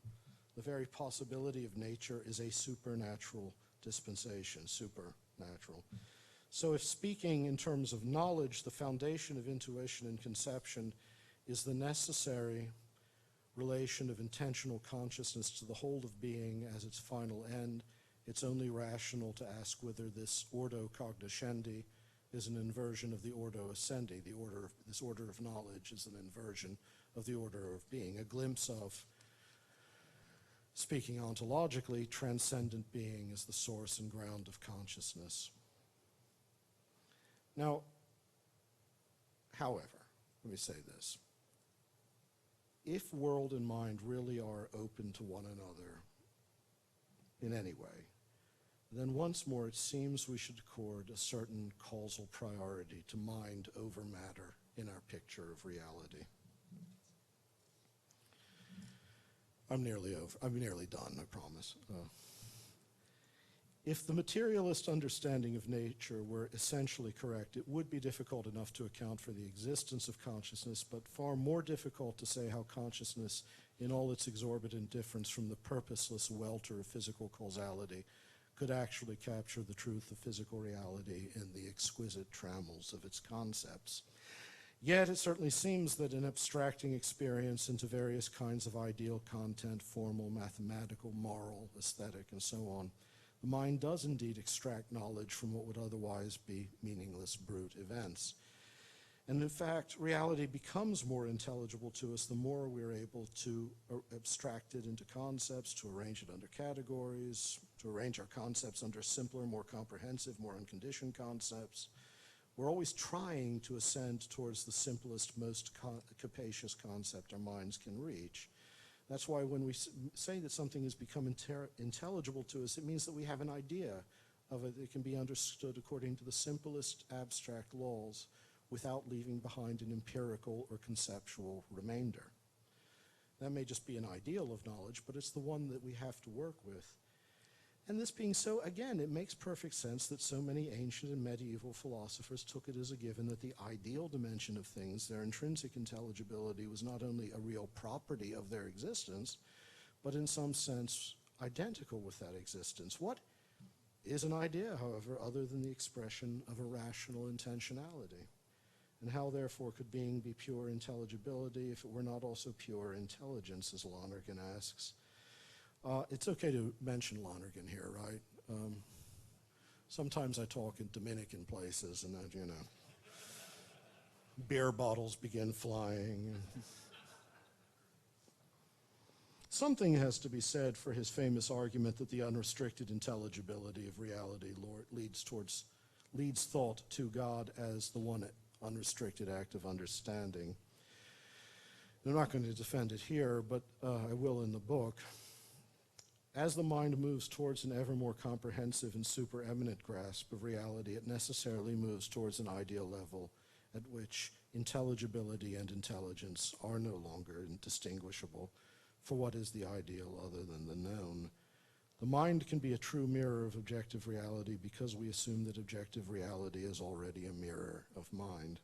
The very possibility of nature is a supernatural dispensation, supernatural. So if speaking in terms of knowledge, the foundation of intuition and conception is the necessary relation of intentional consciousness to the whole of being as its final end, it's only rational to ask whether this ordo cognoscendi is an inversion of the ordo ascendi. This order of knowledge is an inversion of the order of being, a glimpse of, speaking ontologically, transcendent being is the source and ground of consciousness. Now, however, let me say this. If world and mind really are open to one another in any way, then once more it seems we should accord a certain causal priority to mind over matter in our picture of reality. I'm nearly done, I promise. If the materialist understanding of nature were essentially correct, it would be difficult enough to account for the existence of consciousness, but far more difficult to say how consciousness, in all its exorbitant difference from the purposeless welter of physical causality, could actually capture the truth of physical reality in the exquisite trammels of its concepts. Yet it certainly seems that in abstracting experience into various kinds of ideal content, formal, mathematical, moral, aesthetic, and so on, the mind does indeed extract knowledge from what would otherwise be meaningless, brute events. And in fact, reality becomes more intelligible to us the more we're able to abstract it into concepts, to arrange it under categories, to arrange our concepts under simpler, more comprehensive, more unconditioned concepts. We're always trying to ascend towards the simplest, most capacious concept our minds can reach. That's why when we say that something has become intelligible to us, it means that we have an idea of it that can be understood according to the simplest abstract laws without leaving behind an empirical or conceptual remainder. That may just be an ideal of knowledge, but it's the one that we have to work with. And this being so, again, it makes perfect sense that so many ancient and medieval philosophers took it as a given that the ideal dimension of things, their intrinsic intelligibility, was not only a real property of their existence, but in some sense identical with that existence. What is an idea, however, other than the expression of a rational intentionality? And how, therefore, could being be pure intelligibility if it were not also pure intelligence, as Lonergan asks? It's okay to mention Lonergan here, right? Sometimes I talk in Dominican places and, beer bottles begin flying. Something has to be said for his famous argument that the unrestricted intelligibility of reality leads thought to God as the one unrestricted act of understanding. I'm not going to defend it here, but I will in the book. As the mind moves towards an ever more comprehensive and supereminent grasp of reality, it necessarily moves towards an ideal level at which intelligibility and intelligence are no longer indistinguishable. For what is the ideal other than the known? The mind can be a true mirror of objective reality because we assume that objective reality is already a mirror of mind.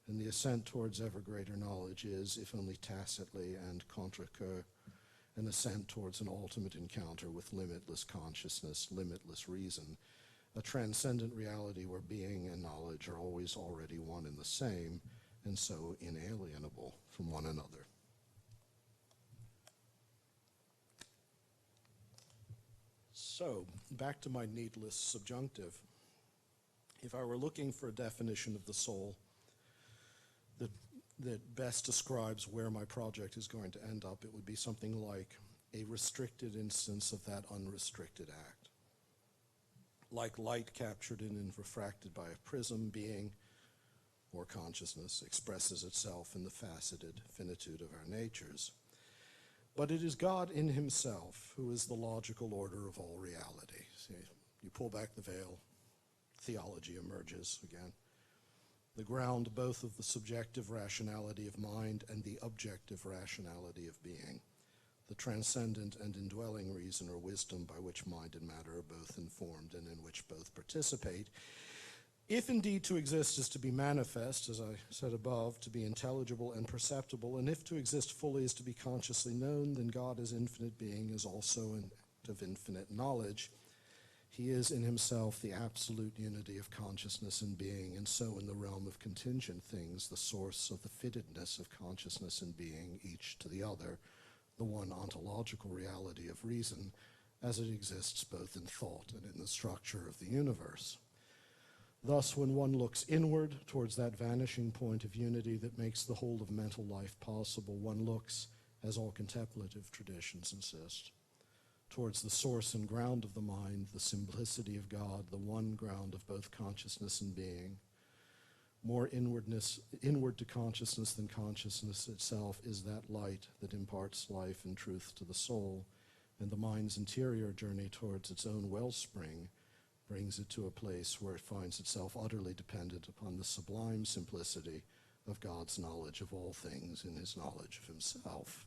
And the ascent towards ever greater knowledge is, if only tacitly and contre cœur, an ascent towards an ultimate encounter with limitless consciousness, limitless reason, a transcendent reality where being and knowledge are always already one and the same, and so inalienable from one another. So, back to my needless subjunctive. If I were looking for a definition of the soul that best describes where my project is going to end up, it would be something like a restricted instance of that unrestricted act. Like light captured in and refracted by a prism, being, or consciousness, expresses itself in the faceted finitude of our natures. But it is God in himself who is the logical order of all reality. See, You pull back the veil, theology emerges again. The ground both of the subjective rationality of mind and the objective rationality of being, the transcendent and indwelling reason or wisdom by which mind and matter are both informed and in which both participate. If indeed to exist is to be manifest, as I said above, to be intelligible and perceptible, and if to exist fully is to be consciously known, then God as infinite being is also an act of infinite knowledge. He is in himself the absolute unity of consciousness and being, and so in the realm of contingent things, the source of the fittedness of consciousness and being, each to the other, the one ontological reality of reason, as it exists both in thought and in the structure of the universe. Thus, when one looks inward towards that vanishing point of unity that makes the whole of mental life possible, one looks, as all contemplative traditions insist, towards the source and ground of the mind, the simplicity of God, the one ground of both consciousness and being. More inward to consciousness than consciousness itself is that light that imparts life and truth to the soul, and the mind's interior journey towards its own wellspring brings it to a place where it finds itself utterly dependent upon the sublime simplicity of God's knowledge of all things in his knowledge of himself.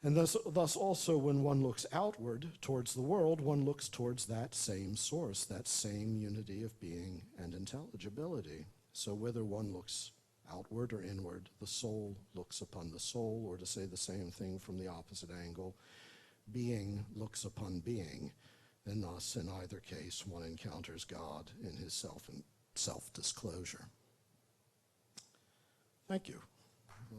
And thus also when one looks outward towards the world, one looks towards that same source, that same unity of being and intelligibility. So whether one looks outward or inward, the soul looks upon the soul, or to say the same thing from the opposite angle, being looks upon being. And thus, in either case, one encounters God in his self-disclosure. Thank you. I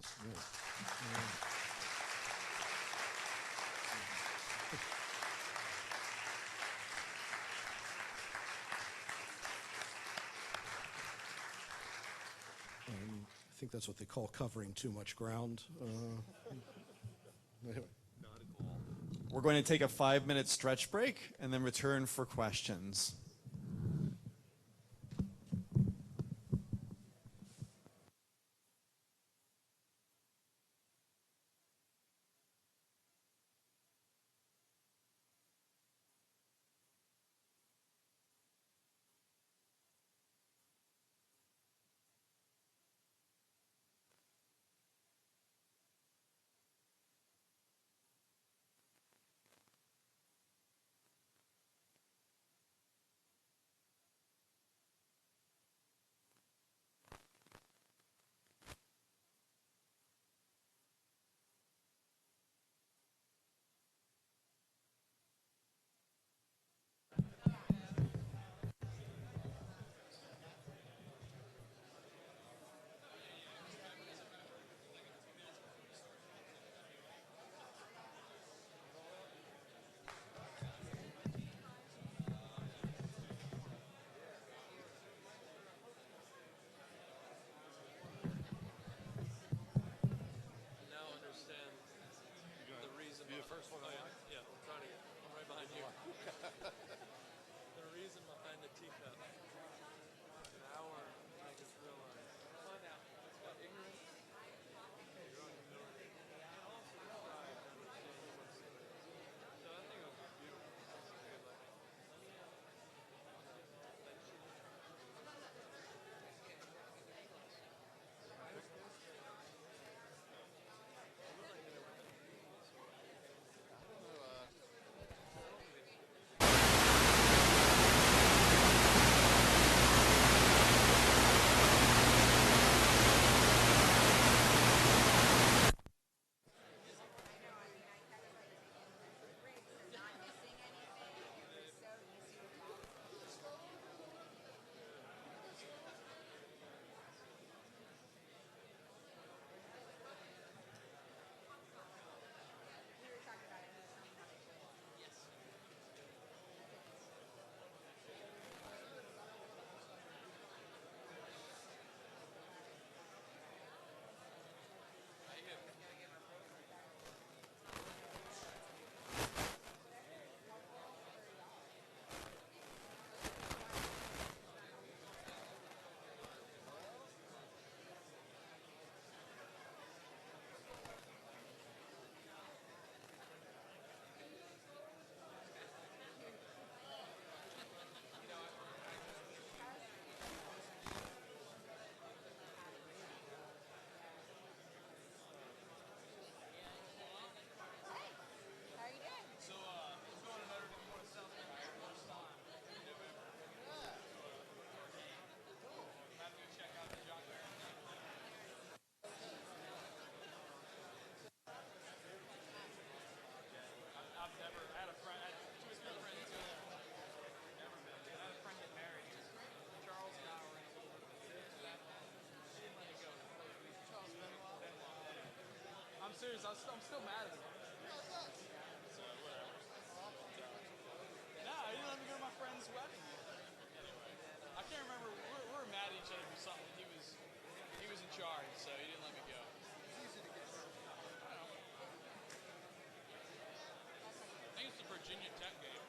think that's what they call covering too much ground. Anyway. We're going to take a 5-minute stretch break and then return for questions. I'm still mad at him. No, he didn't let me go to my friend's wedding. I can't remember. We were mad at each other for something. He was in charge, so he didn't let me go. I know. I think it's the Virginia Tech game.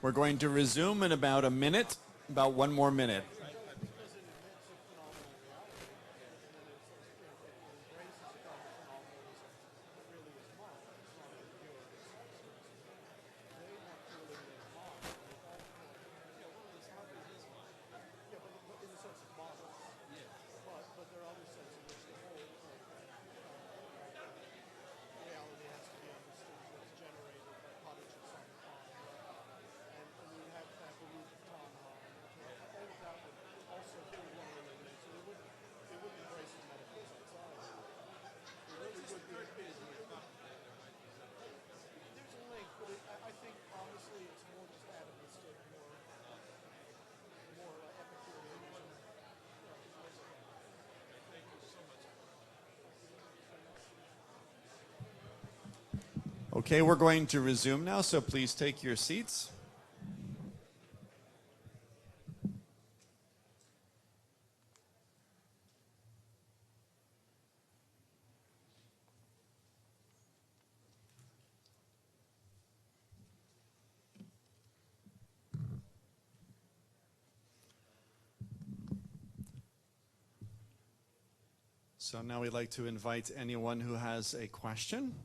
We're going to resume in about a minute, about 1 more minute. Okay, we're going to resume now, so please take your seats. So now we'd like to invite anyone who has a question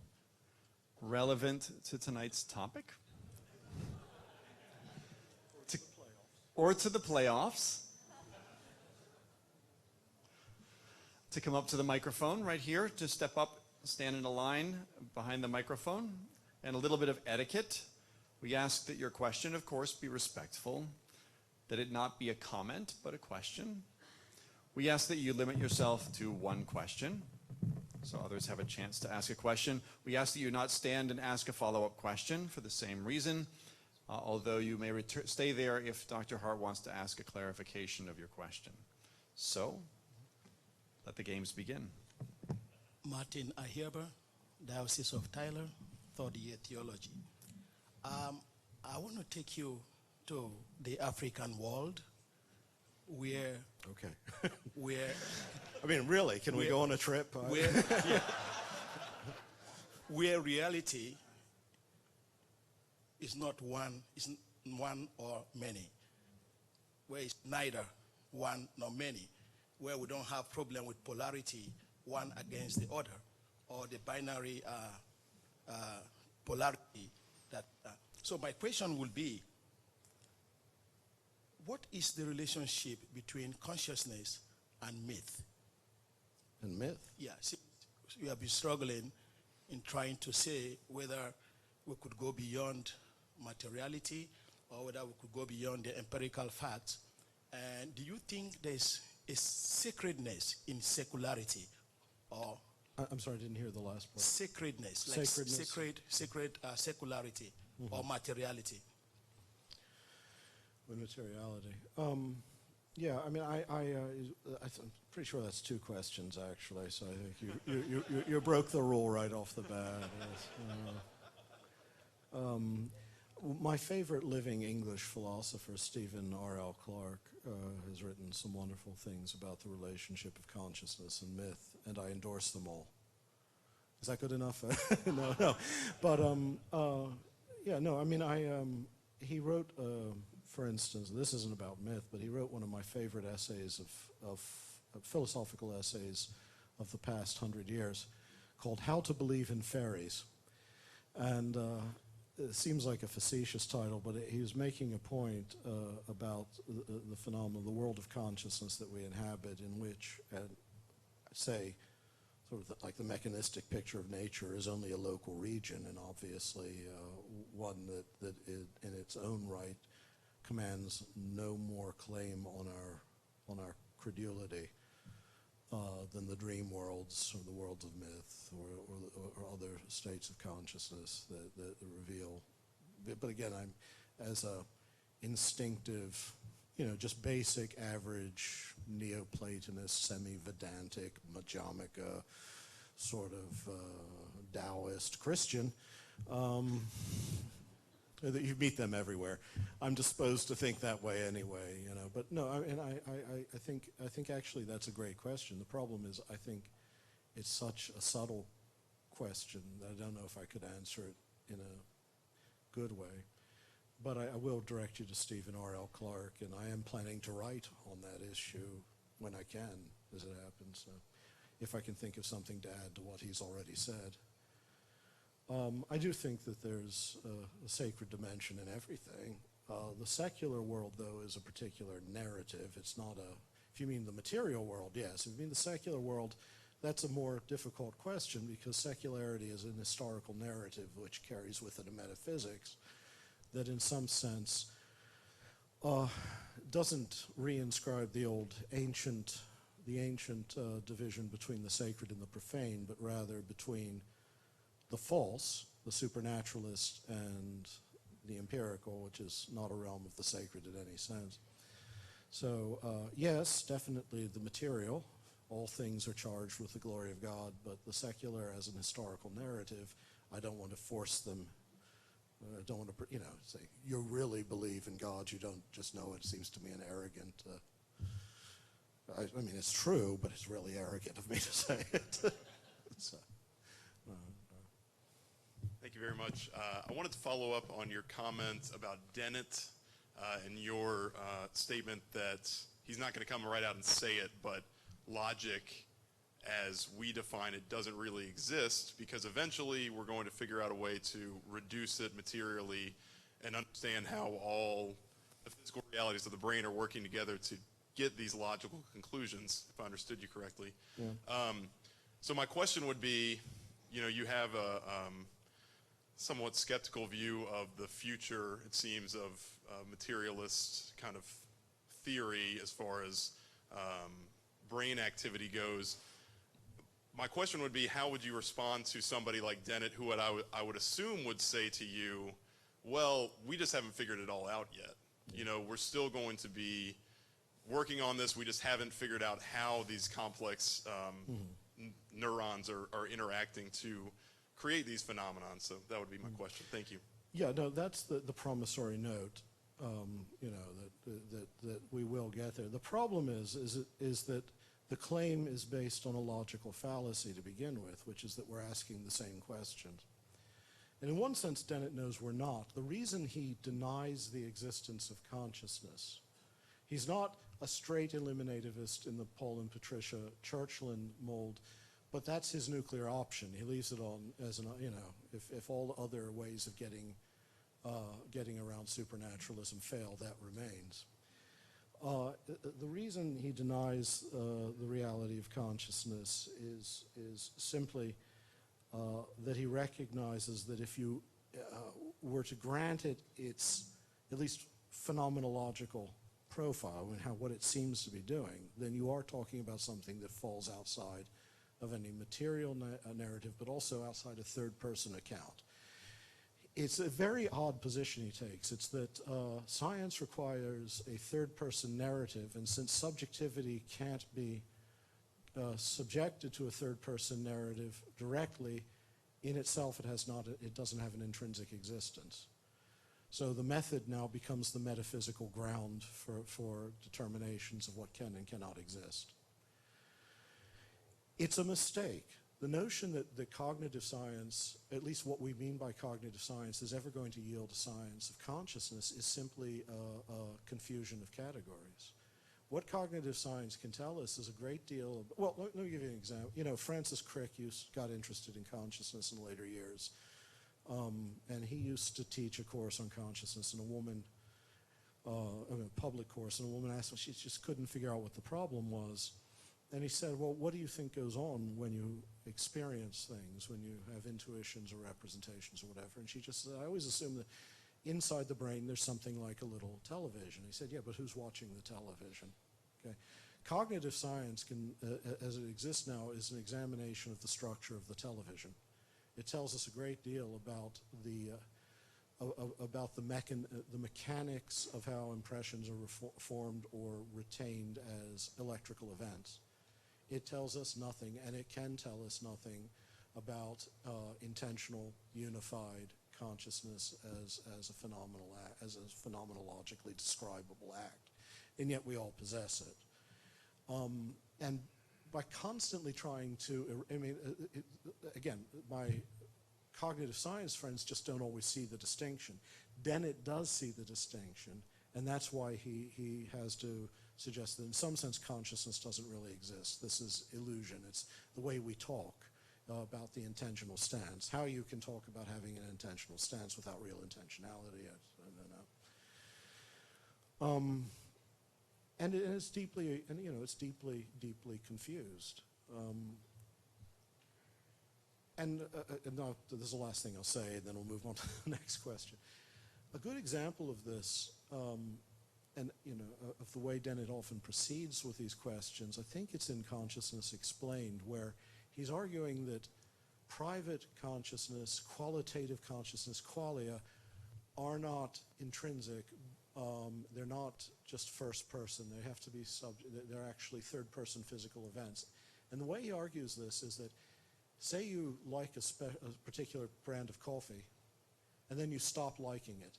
relevant to tonight's topic or to the playoffs to come up to the microphone right here. Just step up, stand in a line behind the microphone, and a little bit of etiquette. We ask that your question, of course, be respectful, that it not be a comment, but a question. We ask that you limit yourself to one question, so others have a chance to ask a question. We ask that you not stand and ask a follow-up question for the same reason, although you may stay there if Dr. Hart wants to ask a clarification of your question. So, let the games begin. Martin Ahierber, Diocese of Tyler, third year theology. I want to take you to the African world where... Okay. where I mean, really, can we go on a trip? Where reality is not one or many, where it's neither one nor many, where we don't have problem with polarity, one against the other, or the binary polarity. So my question will be, what is the relationship between consciousness and myth? And myth? Yeah, see, we have been struggling in trying to say whether we could go beyond materiality or whether we could go beyond the empirical facts. And do you think there's a sacredness in secularity, or I'm sorry, I didn't hear the last part. Sacredness, like Sacredness. sacred secularity or materiality. With materiality. Yeah, I mean, I'm pretty sure that's two questions, actually, so I think you broke the rule right off the bat. Yes. My favorite living English philosopher, Stephen R.L. Clarke, has written some wonderful things about the relationship of consciousness and myth, and I endorse them all. Is that good enough? No. But, yeah, no, I mean, he wrote, for instance, this isn't about myth, but he wrote one of my favorite essays of philosophical essays of the past 100 years called How to Believe in Fairies. And it seems like a facetious title, but he was making a point about the phenomenon, the world of consciousness that we inhabit, in which, say, sort of like the mechanistic picture of nature is only a local region, and obviously one that in its own right commands no more claim on our credulity than the dream worlds or the worlds of myth or other states of consciousness that reveal. But again, I'm as a instinctive, just basic, average Neoplatonist, semi-Vedantic, Madhyamaka, sort of Taoist Christian. You meet them everywhere. I'm disposed to think that way anyway, But no, I think actually that's a great question. The problem is I think it's such a subtle question that I don't know if I could answer it in a good way. But I will direct you to Stephen R.L. Clarke, and I am planning to write on that issue when I can, as it happens, if I can think of something to add to what he's already said. I do think that there's a sacred dimension in everything. The secular world, though, is a particular narrative. It's not if you mean the material world, yes. If you mean the secular world, that's a more difficult question because secularity is an historical narrative which carries with it a metaphysics that in some sense doesn't reinscribe the ancient division between the sacred and the profane, but rather between the false, the supernaturalist, and the empirical, which is not a realm of the sacred in any sense. So yes, definitely the material, all things are charged with the glory of God, but the secular as an historical narrative, I don't want to force them. I don't want to, say, you really believe in God, you don't just know it. Seems to me an arrogant, I mean, it's true, but it's really arrogant of me to say it. So, Thank you very much. I wanted to follow up on your comment about Dennett and your statement that he's not going to come right out and say it, but logic as we define it doesn't really exist because eventually we're going to figure out a way to reduce it materially and understand how all the physical realities of the brain are working together to get these logical conclusions, if I understood you correctly. Yeah. So my question would be, you have a somewhat skeptical view of the future, it seems, of materialist kind of theory as far as brain activity goes. My question would be, how would you respond to somebody like Dennett, who I would assume would say to you, well, we just haven't figured it all out yet. We're still going to be working on this. We just haven't figured out how these complex neurons are interacting to create these phenomena. So that would be my question. Thank you. Yeah, no, that's the promissory note, that we will get there. The problem is that the claim is based on a logical fallacy to begin with, which is that we're asking the same questions. And in one sense, Dennett knows we're not. The reason he denies the existence of consciousness, he's not a straight eliminativist in the Paul and Patricia Churchland mold, but that's his nuclear option. He leaves it on as if all other ways of getting around supernaturalism fail, that remains. The reason he denies the reality of consciousness is simply that he recognizes that if you were to grant it its at least phenomenological profile and what it seems to be doing, then you are talking about something that falls outside of any material narrative, but also outside a third-person account. It's a very odd position he takes. It's that science requires a third-person narrative, and since subjectivity can't be subjected to a third-person narrative directly, in itself it doesn't have an intrinsic existence. So the method now becomes the metaphysical ground for determinations of what can and cannot exist. It's a mistake. The notion that cognitive science, at least what we mean by cognitive science, is ever going to yield a science of consciousness is simply a confusion of categories. What cognitive science can tell us is a great deal of, well, let me give you an example. You know, Francis Crick got interested in consciousness in later years, and he used to teach a course on consciousness, and a public course, and a woman asked him, she just couldn't figure out what the problem was. And he said, well, what do you think goes on when you experience things, when you have intuitions or representations or whatever? And she just said, I always assume that inside the brain there's something like a little television. He said, yeah, but who's watching the television? Okay. Cognitive science can, as it exists now, is an examination of the structure of the television. It tells us a great deal about the mechanics of how impressions are formed or retained as electrical events. It tells us nothing, and it can tell us nothing about intentional, unified consciousness as a phenomenologically describable act, and yet we all possess it. And by constantly trying to, again, my cognitive science friends just don't always see the distinction. Dennett does see the distinction, and that's why he has to suggest that in some sense consciousness doesn't really exist. This is illusion. It's the way we talk about the intentional stance. How you can talk about having an intentional stance without real intentionality, I don't know. And it's deeply, deeply confused. And now, this is the last thing I'll say, and then we'll move on to the next question. A good example of this, of the way Dennett often proceeds with these questions, I think it's in Consciousness Explained, where he's arguing that private consciousness, qualitative consciousness, qualia, are not intrinsic. They're not just first person. They have to be they're actually third person physical events. And the way he argues this is that, say you like a particular brand of coffee, and then you stop liking it.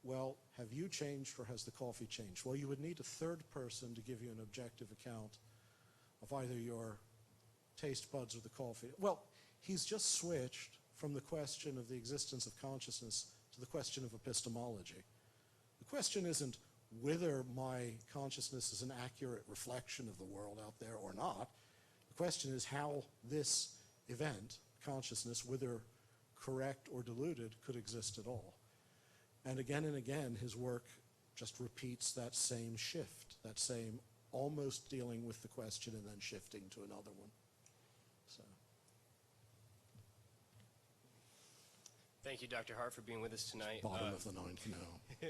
Well, have you changed or has the coffee changed? Well, you would need a third person to give you an objective account of either your taste buds or the coffee. Well, he's just switched from the question of the existence of consciousness to the question of epistemology. The question isn't whether my consciousness is an accurate reflection of the world out there or not. The question is how this event, consciousness, whether correct or deluded, could exist at all. And again, his work just repeats that same shift, that same almost dealing with the question and then shifting to another one. So. Thank you, Dr. Hart, for being with us tonight. Bottom of the ninth now.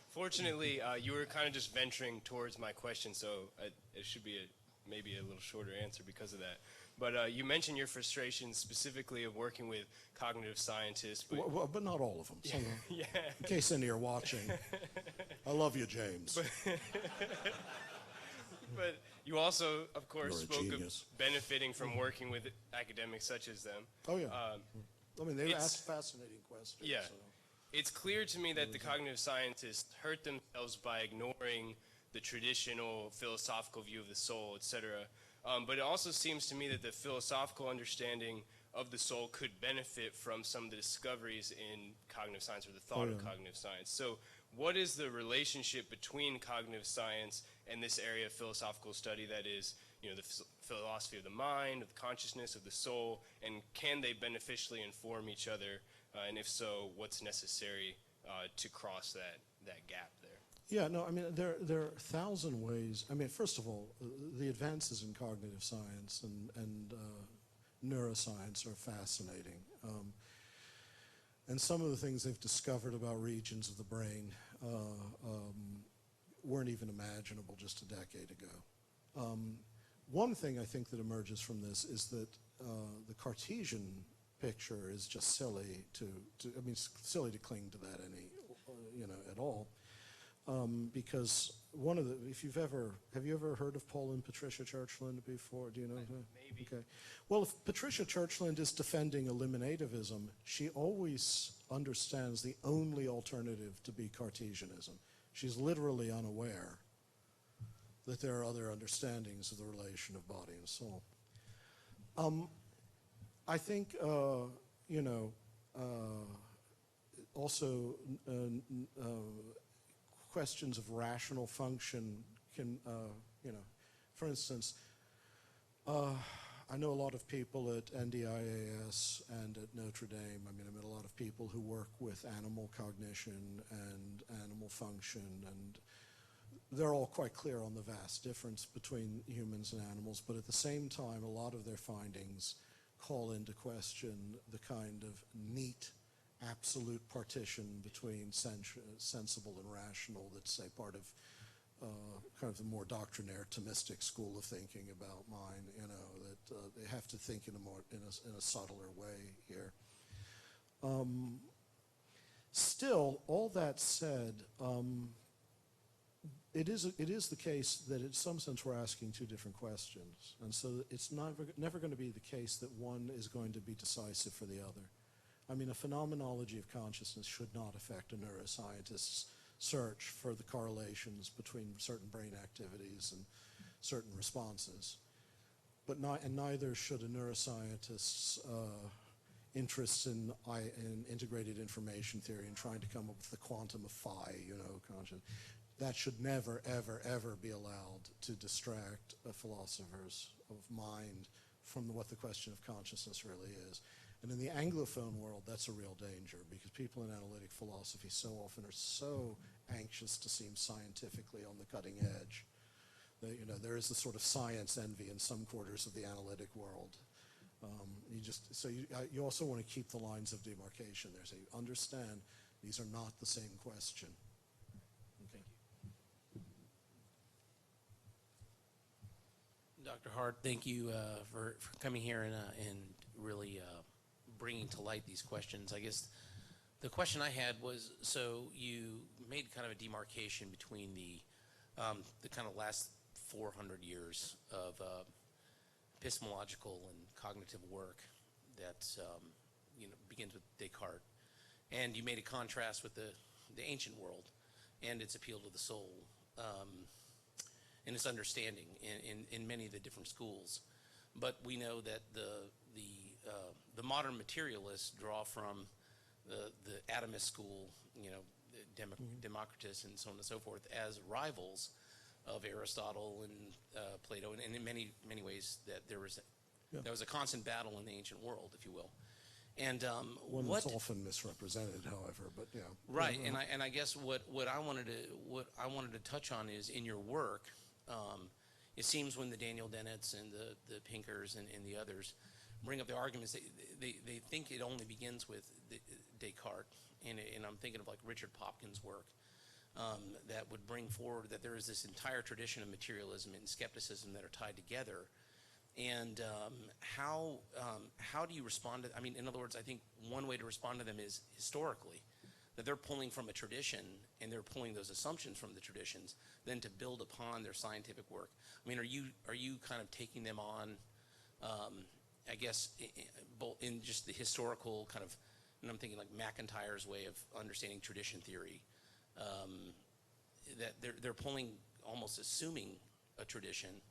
Fortunately, you were kind of just venturing towards my question, so it should be maybe a little shorter answer because of that. But you mentioned your frustration specifically of working with cognitive scientists. But not all of them. So yeah. In case any are watching, I love you, James. But you also, of course, You're a spoke genius. of benefiting from working with academics such as them. Oh, yeah. I mean, they it's- ask fascinating questions. Yeah. So. It's clear to me that the cognitive scientists hurt themselves by ignoring the traditional philosophical view of the soul, etc. But it also seems to me that the philosophical understanding of the soul could benefit from some of the discoveries in cognitive science or the thought of cognitive science. So what is the relationship between cognitive science and this area of philosophical study that is, the philosophy of the mind, of the consciousness, of the soul, and can they beneficially inform each other? And if so, what's necessary to cross that gap there? Yeah, no, I mean, there are 1,000 ways. I mean, first of all, the advances in cognitive science and neuroscience are fascinating. And some of the things they've discovered about regions of the brain weren't even imaginable just a decade ago. one thing I think that emerges from this is that the Cartesian picture is just silly silly to cling to that at all. Because have you ever heard of Paul and Patricia Churchland before? Do you know her? Maybe. Okay. Well, if Patricia Churchland is defending eliminativism, she always understands the only alternative to be Cartesianism. She's literally unaware that there are other understandings of the relation of body and soul. I think, also questions of rational function can, for instance, I know a lot of people at NDIAS and at Notre Dame. I met a lot of people who work with animal cognition and animal function, and they're all quite clear on the vast difference between humans and animals, but at the same time, a lot of their findings call into question the kind of neat absolute partition between sensible and rational that's, say, part of kind of the more doctrinaire Thomistic school of thinking about mind, that they have to think in a subtler way here. Still, all that said, it is the case that in some sense we're asking two different questions, and so it's never going to be the case that one is going to be decisive for the other. A phenomenology of consciousness should not affect a neuroscientist's search for the correlations between certain brain activities and certain responses. But neither should a neuroscientist's interest in integrated information theory and trying to come up with the quantum of phi, conscious. That should never, ever, ever be allowed to distract philosophers of mind from what the question of consciousness really is. And in the Anglophone world, that's a real danger, because people in analytic philosophy so often are so anxious to seem scientifically on the cutting edge. There is a sort of science envy in some quarters of the analytic world. You also want to keep the lines of demarcation there, so you understand these are not the same question. Okay. Dr. Hart, thank you for coming here and really bringing to light these questions. I guess the question I had was, so you made kind of a demarcation between the kind of last 400 years of epistemological and cognitive work that begins with Descartes, and you made a contrast with the ancient world and its appeal to the soul and its understanding in many of the different schools. But we know that the modern materialists draw from the atomist school, Democritus and so on and so forth, as rivals of Aristotle and Plato, and in many ways that there was a constant battle in the ancient world, if you will. And one that's often misrepresented, however, but yeah. Right, and I guess what I wanted to touch on is in your work. It seems when the Daniel Dennett's and the Pinkers and the others bring up the arguments, they think it only begins with Descartes, and I'm thinking of like Richard Popkin's work that would bring forward that there is this entire tradition of materialism and skepticism that are tied together. And how do you respond to? In other words, I think one way to respond to them is historically, that they're pulling from a tradition and they're pulling those assumptions from the traditions, then to build upon their scientific work. Are you kind of taking them on? I guess both in just the historical kind of, and I'm thinking like McIntyre's way of understanding tradition theory, that they're pulling, almost assuming a tradition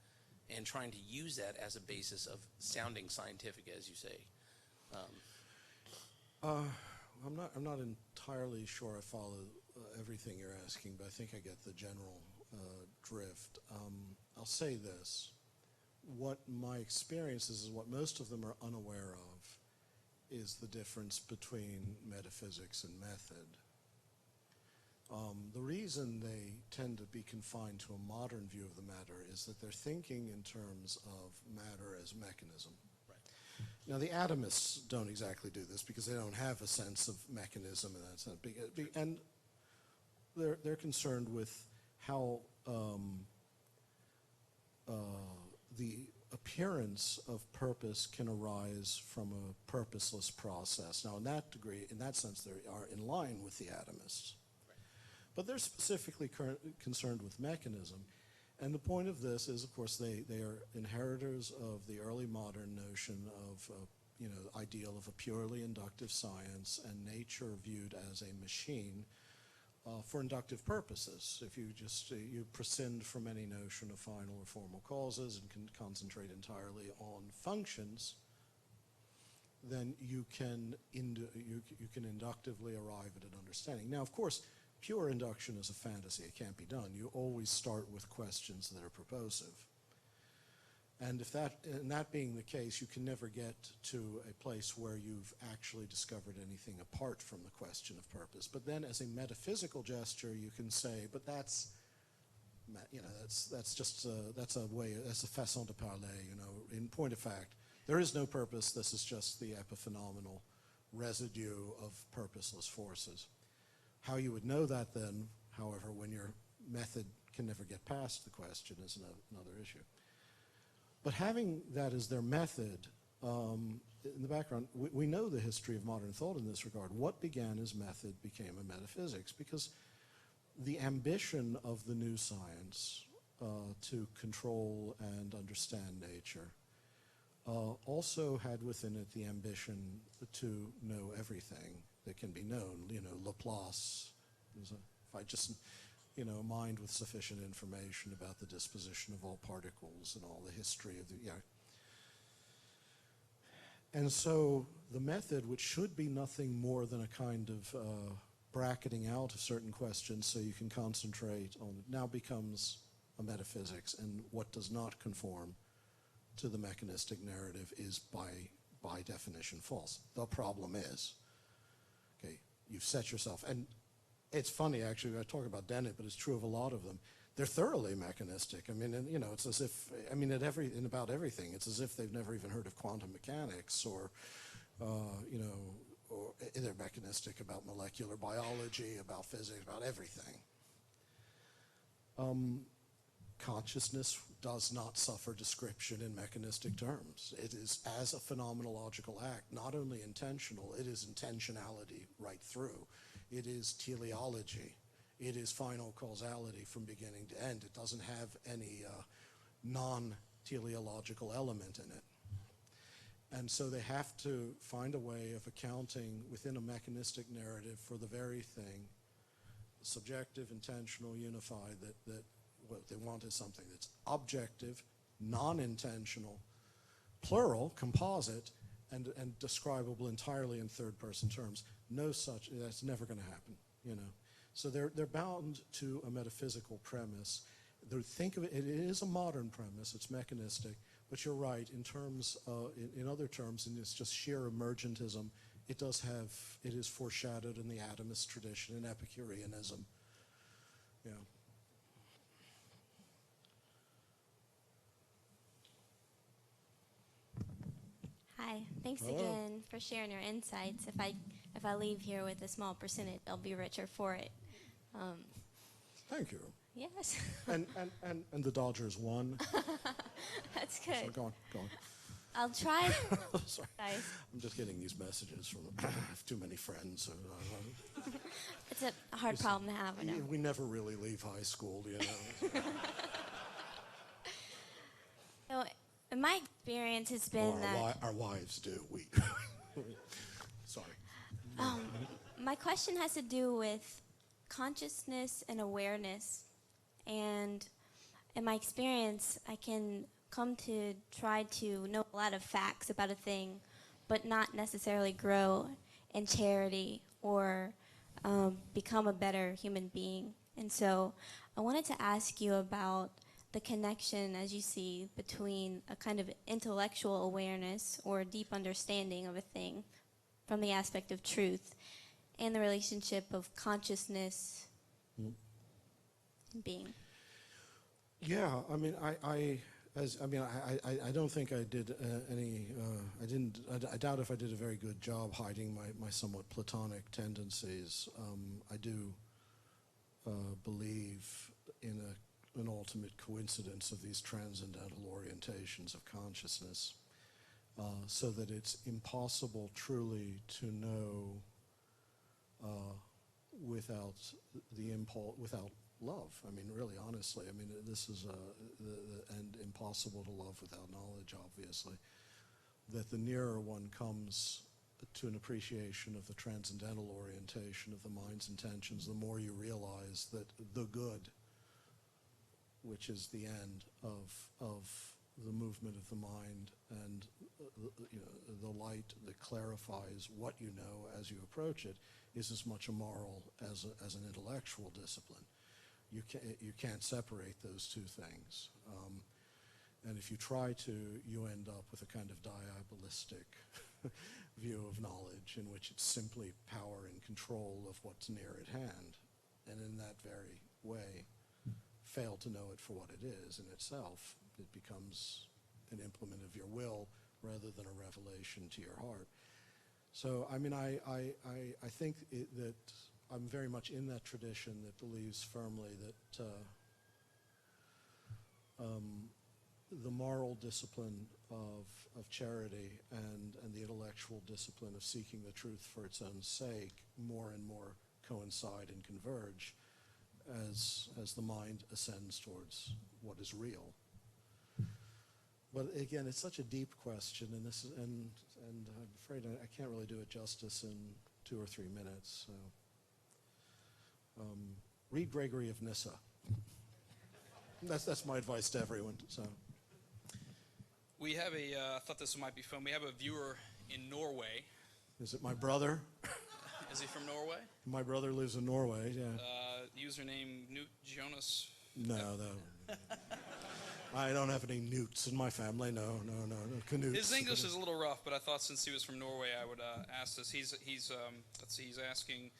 and trying to use that as a basis of sounding scientific, as you say. I'm not entirely sure I follow everything you're asking, but I think I get the general drift. I'll say this. What my experience is what most of them are unaware of is the difference between metaphysics and method. The reason they tend to be confined to a modern view of the matter is that they're thinking in terms of matter as mechanism. Right. Now, the atomists don't exactly do this because they don't have a sense of mechanism in that sense. And they're concerned with how the appearance of purpose can arise from a purposeless process. Now, in that degree, in that sense, they are in line with the atomists. But they're specifically concerned with mechanism. And the point of this is, of course, they are inheritors of the early modern notion of, ideal of a purely inductive science and nature viewed as a machine for inductive purposes. If you just, you prescind from any notion of final or formal causes and can concentrate entirely on functions, then you can inductively arrive at an understanding. Now, of course, pure induction is a fantasy. It can't be done. You always start with questions that are proposive. And that being the case, you can never get to a place where you've actually discovered anything apart from the question of purpose. But then as a metaphysical gesture, you can say, but that's a way, that's a façon de parler, in point of fact. There is no purpose. This is just the epiphenomenal residue of purposeless forces. How you would know that then, however, when your method can never get past the question is another issue. But having that as their method, in the background, we know the history of modern thought in this regard. What began as method became a metaphysics, because the ambition of the new science to control and understand nature also had within it the ambition to know everything that can be known. Laplace, if I just, a mind with sufficient information about the disposition of all particles and all the history of And so the method, which should be nothing more than a kind of bracketing out of certain questions so you can concentrate on it, now becomes a metaphysics, and what does not conform to the mechanistic narrative is by definition false. The problem is, okay, you've set yourself, and it's funny actually, I talk about Dennett, but it's true of a lot of them. They're thoroughly mechanistic. I mean, it's as if, in about everything, it's as if they've never even heard of quantum mechanics or they're mechanistic about molecular biology, about physics, about everything. Consciousness does not suffer description in mechanistic terms. It is, as a phenomenological act, not only intentional, it is intentionality right through. It is teleology. It is final causality from beginning to end. It doesn't have any non-teleological element in it. And so they have to find a way of accounting within a mechanistic narrative for the very thing, subjective, intentional, unified, that what they want is something that's objective, non-intentional, plural, composite, and describable entirely in third-person terms. No such, that's never going to happen, So they're bound to a metaphysical premise. Think of it, it is a modern premise, it's mechanistic, but you're right, in terms, in other terms, and it's just sheer emergentism, it is foreshadowed in the atomist tradition, in Epicureanism. Hi, thanks Hello. again for sharing your insights. If I leave here with a small percentage, I'll be richer for it. Thank you. Yes. And the Dodgers won. That's good. So go on. I'll try. Sorry. Guys. I'm just getting these messages from I have too many friends. So, It's a hard problem to have, I know. we never really leave high school, So, in my experience, it's been that our wives do. Sorry. my question has to do with consciousness and awareness. And in my experience, I can come to try to know a lot of facts about a thing, but not necessarily grow in charity or become a better human being. And so I wanted to ask you about the connection, as you see, between a kind of intellectual awareness or deep understanding of a thing from the aspect of truth and the relationship of consciousness and being. Yeah, I mean, I don't think I did I doubt if I did a very good job hiding my somewhat Platonic tendencies. I do believe in a an ultimate coincidence of these transcendental orientations of consciousness, so that it's impossible truly to know without the impulse, without love. I mean, really, honestly, I mean, this is and impossible to love without knowledge, obviously. That the nearer one comes to an appreciation of the transcendental orientation of the mind's intentions, the more you realize that the good, which is the end of the movement of the mind, and the light that clarifies what you know as you approach it, is as much a moral as an intellectual discipline. You can't separate those two things. And if you try to, you end up with a kind of diabolistic view of knowledge in which it's simply power and control of what's near at hand. And in that very way, fail to know it for what it is in itself. It becomes an implement of your will rather than a revelation to your heart. So, I mean, I think that I'm very much in that tradition that believes firmly that the moral discipline of charity and the intellectual discipline of seeking the truth for its own sake more and more coincide and converge as the mind ascends towards what is real. But again, it's such a deep question, and I'm afraid I can't really do it justice in 2 or 3 minutes. So, read Gregory of Nyssa. That's my advice to everyone. So, We have I thought this might be fun. We have a viewer in Norway. is it my brother? Is he from Norway? My brother lives in Norway. Yeah. Username Newt Jonas. No. I don't have any newts in my family. No Canutes. His English is a little rough, but I thought since he was from Norway, I would ask this. He's asking,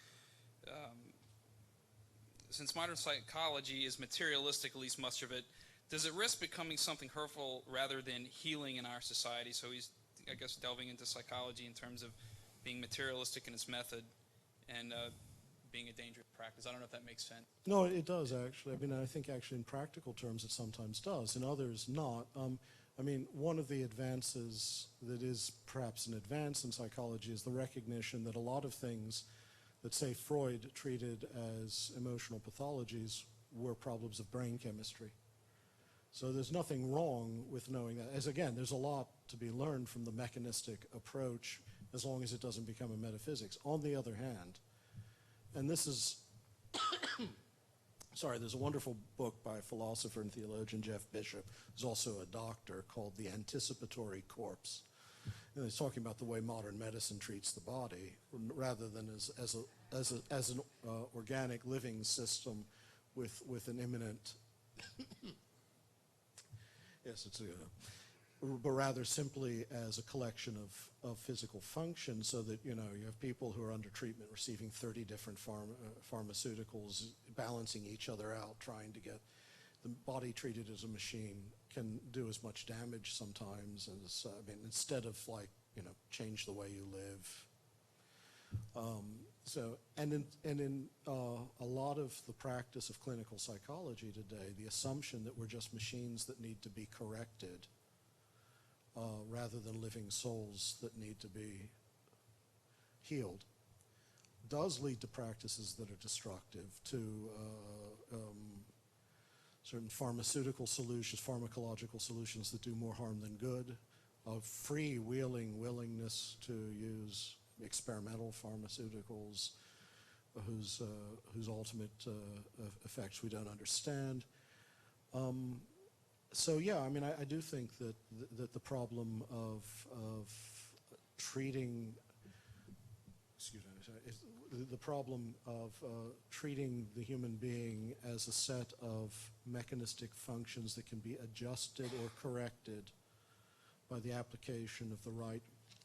since modern psychology is materialistic, at least much of it, does it risk becoming something hurtful rather than healing in our society? So he's, I guess, delving into psychology in terms of being materialistic in its method and being a dangerous practice. I don't know if that makes sense. No, it does, actually. I mean, I think actually in practical terms it sometimes does, in others not. I mean, one of the advances that is perhaps an advance in psychology is the recognition that a lot of things that, say, Freud treated as emotional pathologies were problems of brain chemistry. So there's nothing wrong with knowing that. As again, there's a lot to be learned from the mechanistic approach as long as it doesn't become a metaphysics. On the other hand, and this is, there's a wonderful book by philosopher and theologian Jeff Bishop, who's also a doctor, called The Anticipatory Corpse. And he's talking about the way modern medicine treats the body, rather than as an organic living system with an imminent, yes, but rather simply as a collection of physical functions, so that, you have people who are under treatment receiving 30 different pharmaceuticals, balancing each other out, trying to get the body treated as a machine, can do as much damage sometimes as, instead of change the way you live. In a lot of the practice of clinical psychology today, the assumption that we're just machines that need to be corrected, rather than living souls that need to be healed, does lead to practices that are destructive, to certain pharmaceutical solutions, pharmacological solutions that do more harm than good, of freewheeling willingness to use experimental pharmaceuticals whose ultimate effects we don't understand. So yeah, I do think that the problem of treating, the problem of treating the human being as a set of mechanistic functions that can be adjusted or corrected by the application of the right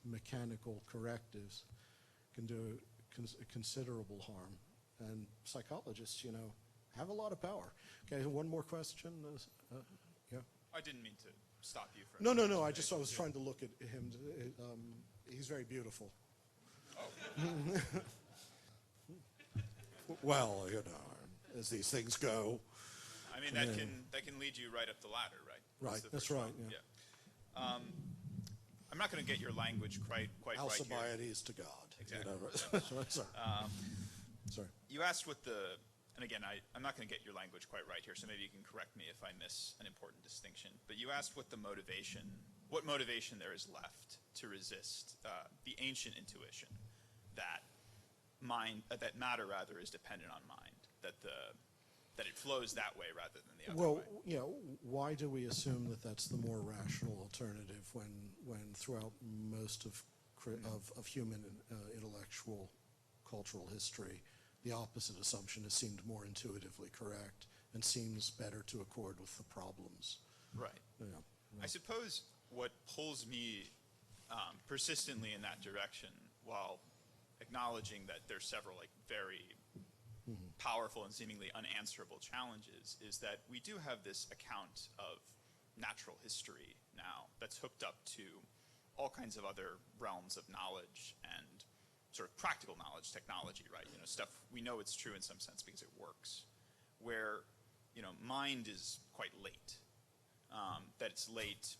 mechanical correctives can do considerable harm. And psychologists, have a lot of power. Okay, one more question. Yeah. I didn't mean to stop you. No. I was trying to look at him. He's very beautiful. Oh. Well, as these things go. I mean, that can lead you right up the ladder, right? Right, the that's first right, one. yeah. I'm not going to get your language quite right here. Alcibiades to God. Exactly. Sorry. Sorry. You asked what the, and again, I'm not going to get your language quite right here, so maybe you can correct me if I miss an important distinction. But you asked what motivation there is left to resist the ancient intuition that matter rather is dependent on mind, that it flows that way rather than the other way. Well, yeah, why do we assume that that's the more rational alternative when throughout most of human intellectual cultural history, the opposite assumption has seemed more intuitively correct and seems better to accord with the problems. Right. Yeah. I suppose what pulls me persistently in that direction, while acknowledging that there's several very powerful and seemingly unanswerable challenges, is that we do have this account of natural history now that's hooked up to all kinds of other realms of knowledge and sort of practical knowledge, technology, right? Stuff we know it's true in some sense because it works. Where, mind is quite late. That it's late.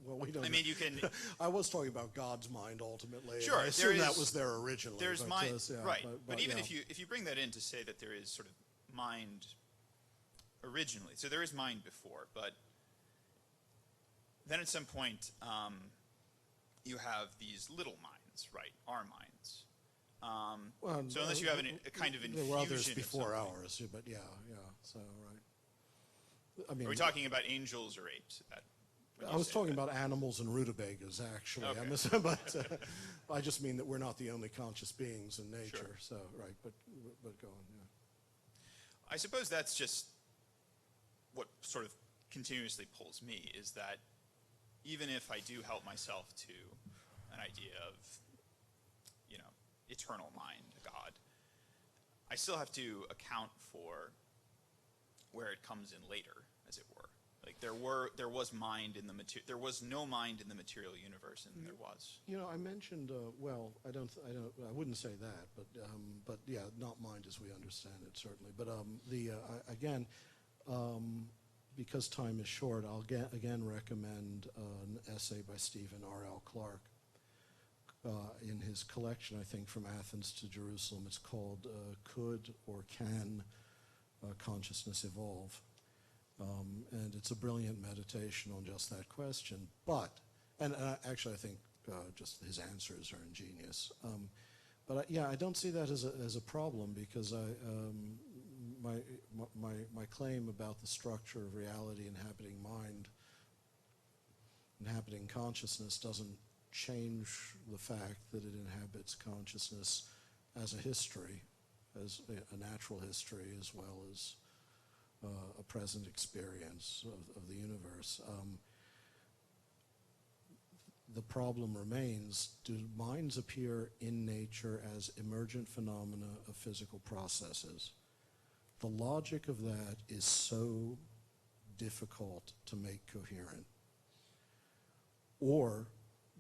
Well, we don't. I mean, you can. I was talking about God's mind ultimately. Sure, I assume that was there originally. There's but, mind, yeah, right? But even yeah. if you bring that in to say that there is sort of mind originally, so there is mind before, but then at some point you have these little minds, right? Our minds. So unless you have a kind of infusion, there were others of before something. ours, but yeah. So right. I mean, Are we talking about angels or apes? I was talking about animals and rutabagas, actually. Okay. But I just mean that we're not the only conscious beings in nature. Sure. So right, but go on. Yeah. I suppose that's just what sort of continuously pulls me, is that even if I do help myself to an idea of, eternal mind, God, I still have to account for where it comes in later, as it were. Like there was mind in there was no mind in the material universe, and there was. I mentioned. Well, I wouldn't say that, but yeah, not mind as we understand it, certainly. But again, because time is short, I'll again recommend an essay by Stephen R.L. Clark in his collection, I think, From Athens to Jerusalem. It's called "Could or Can Consciousness Evolve?" And it's a brilliant meditation on just that question. And actually I think just his answers are ingenious. But I don't see that as a problem, because my claim about the structure of reality inhabiting mind, inhabiting consciousness, doesn't change the fact that it inhabits consciousness as a history, as a natural history, as well as a present experience of the universe. The problem remains, do minds appear in nature as emergent phenomena of physical processes? The logic of that is so difficult to make coherent. Or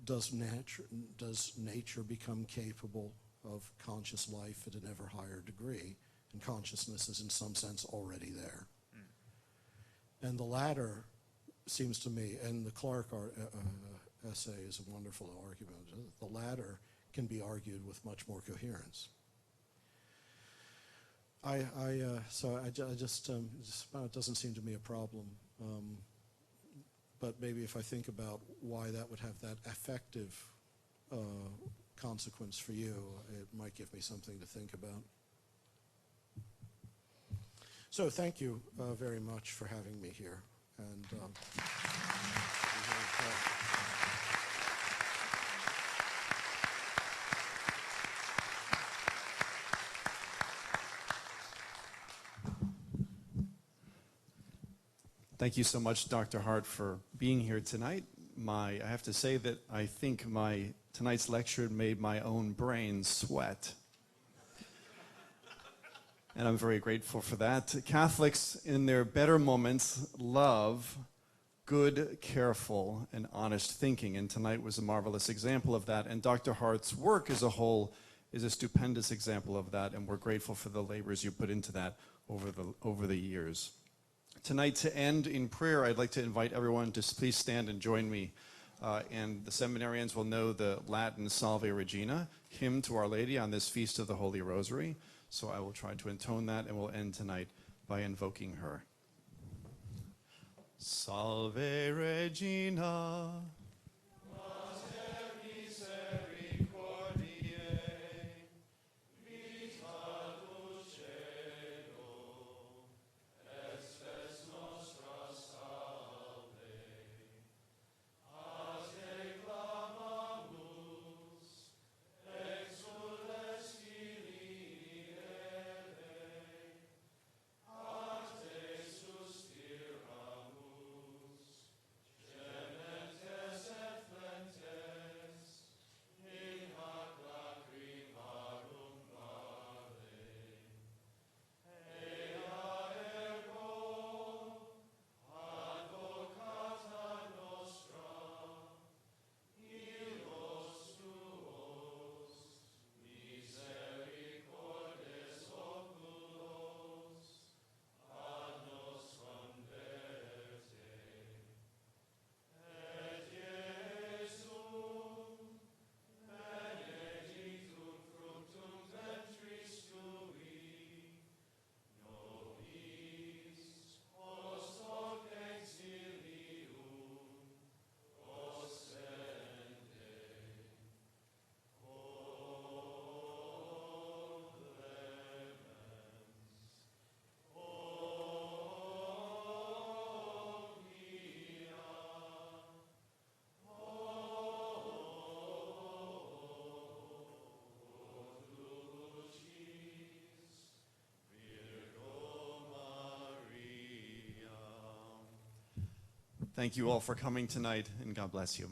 does nature become capable of conscious life at an ever higher degree, and consciousness is in some sense already there? And the latter seems to me, and the Clark essay is a wonderful argument, the latter can be argued with much more coherence. It doesn't seem to me a problem. But maybe if I think about why that would have that affective consequence for you, it might give me something to think about. So thank you very much for having me here. And Thank you so much, Dr. Hart, for being here tonight. I have to say that I think tonight's lecture made my own brain sweat. And I'm very grateful for that. Catholics, in their better moments, love good, careful, and honest thinking. And tonight was a marvelous example of that. And Dr. Hart's work as a whole is a stupendous example of that. And we're grateful for the labors you put into that over the years. Tonight, to end in prayer, I'd like to invite everyone to please stand and join me. And the seminarians will know the Latin Salve Regina, hymn to Our Lady on this Feast of the Holy Rosary. So I will try to intone that, and we'll end tonight by invoking her. Salve Regina. Thank you all for coming tonight, and God bless you.